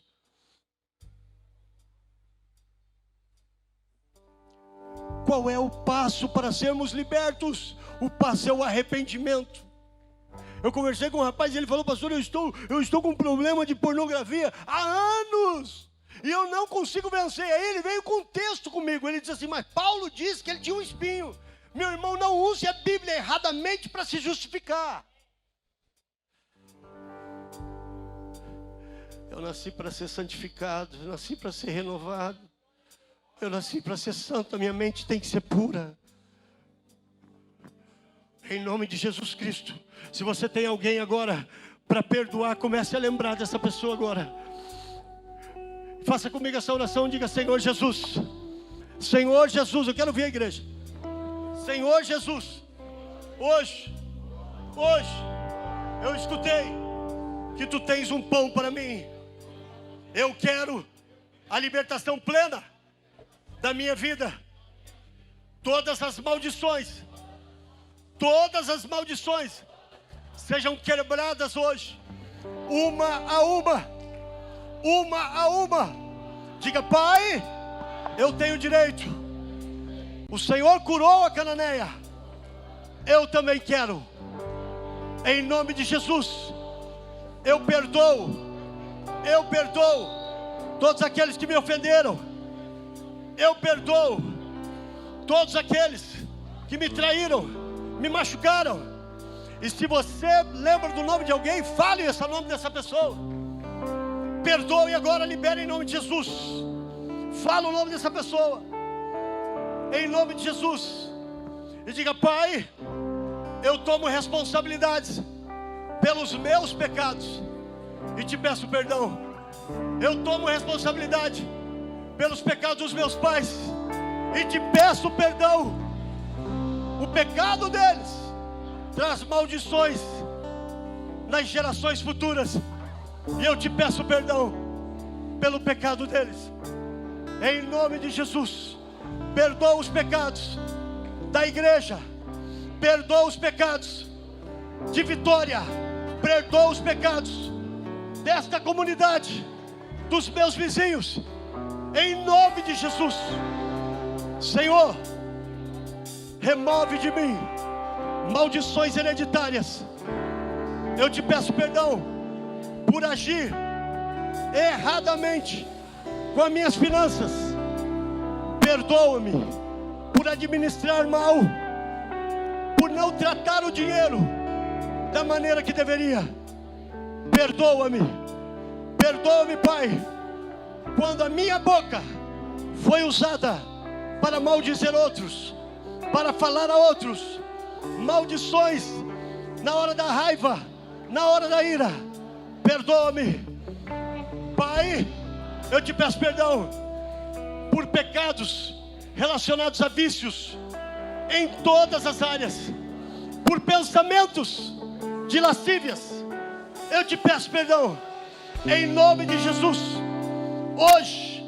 Speaker 1: Qual é o passo para sermos libertos? O passo é o arrependimento. Eu conversei com um rapaz e ele falou, pastor, eu estou com um problema de pornografia há anos. E eu não consigo vencer. Aí ele veio com um texto comigo. Ele disse assim, mas Paulo disse que ele tinha um espinho. Meu irmão, não use a Bíblia erradamente para se justificar. Eu nasci para ser santificado. Eu nasci para ser renovado. Eu nasci para ser santo, a minha mente tem que ser pura. Em nome de Jesus Cristo. Se você tem alguém agora para perdoar, comece a lembrar dessa pessoa agora. Faça comigo essa oração, diga, Senhor Jesus. Senhor Jesus, eu quero ver a igreja. Senhor Jesus, hoje, eu escutei que tu tens um pão para mim. Eu quero a libertação plena da minha vida. Todas as maldições sejam quebradas hoje, uma a uma. Diga, Pai, eu tenho direito. O Senhor curou a cananeia, eu também quero. Em nome de Jesus, eu perdoo todos aqueles que me ofenderam. Eu perdoo todos aqueles que me traíram, me machucaram. E se você lembra do nome de alguém, fale esse nome dessa pessoa. Perdoe agora, libere em nome de Jesus. Fala o nome dessa pessoa, em nome de Jesus. E diga, Pai, eu tomo responsabilidades pelos meus pecados e te peço perdão. Eu tomo responsabilidade pelos pecados dos meus pais e te peço perdão. O pecado deles traz maldições nas gerações futuras, e eu te peço perdão pelo pecado deles. Em nome de Jesus, perdoa os pecados da igreja, perdoa os pecados de Vitória, perdoa os pecados desta comunidade, dos meus vizinhos, em nome de Jesus. Senhor, remove de mim maldições hereditárias. Eu te peço perdão por agir erradamente com as minhas finanças. Perdoa-me por administrar mal, por não tratar o dinheiro da maneira que deveria. Perdoa-me, perdoa-me, Pai, quando a minha boca foi usada para maldizer outros, para falar a outros maldições na hora da raiva, na hora da ira. Perdoa-me, Pai. Eu te peço perdão por pecados relacionados a vícios em todas as áreas, por pensamentos de lascívias. Eu te peço perdão em nome de Jesus. Hoje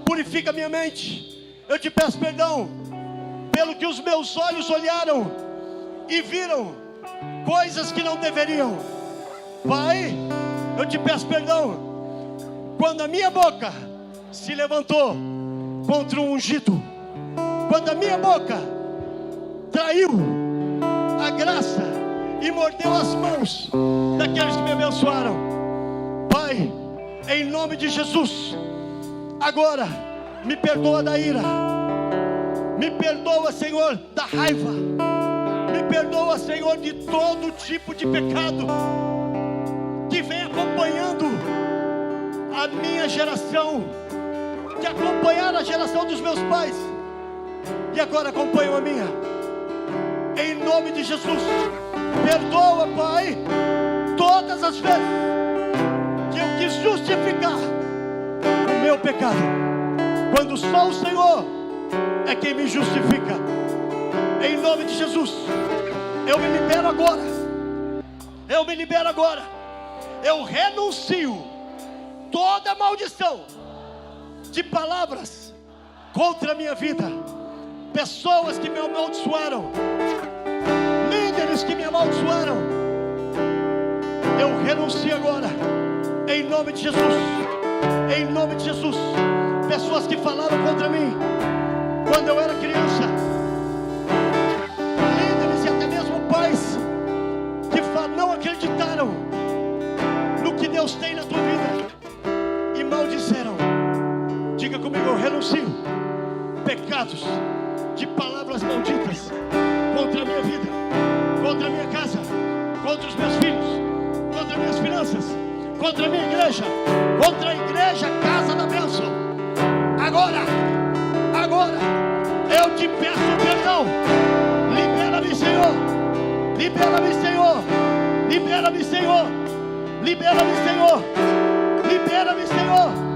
Speaker 1: purifica minha mente. Eu te peço perdão pelo que os meus olhos olharam e viram coisas que não deveriam. Pai, eu te peço perdão quando a minha boca se levantou contra o ungido, quando a minha boca traiu a graça e mordeu as mãos daqueles que me abençoaram. Pai, em nome de Jesus, agora me perdoa da ira, me perdoa, Senhor, da raiva, me perdoa, Senhor, de todo tipo de pecado que vem acompanhando a minha geração, que acompanharam a geração dos meus pais e agora acompanham a minha. Em nome de Jesus, perdoa, Pai, todas as vezes que eu quis justificar o meu pecado, quando só o Senhor é quem me justifica. Em nome de Jesus, eu me libero agora, eu me libero agora, eu renuncio toda maldição de palavras contra a minha vida, pessoas que me amaldiçoaram, líderes que me amaldiçoaram. Eu renuncio agora, em nome de Jesus, em nome de Jesus. Pessoas que falaram contra mim quando eu era criança, líderes e até mesmo pais que não acreditaram no que Deus tem na tua vida e maldisseram. Diga comigo, eu renuncio pecados de palavras malditas contra a minha vida, contra a minha casa, contra os meus filhos, contra minhas finanças, contra a minha igreja, contra a igreja Casa da Bênção. Agora eu te peço perdão. Libera-me, Senhor, libera-me, Senhor, libera-me, Senhor, libera-me, Senhor, libera-me, Senhor.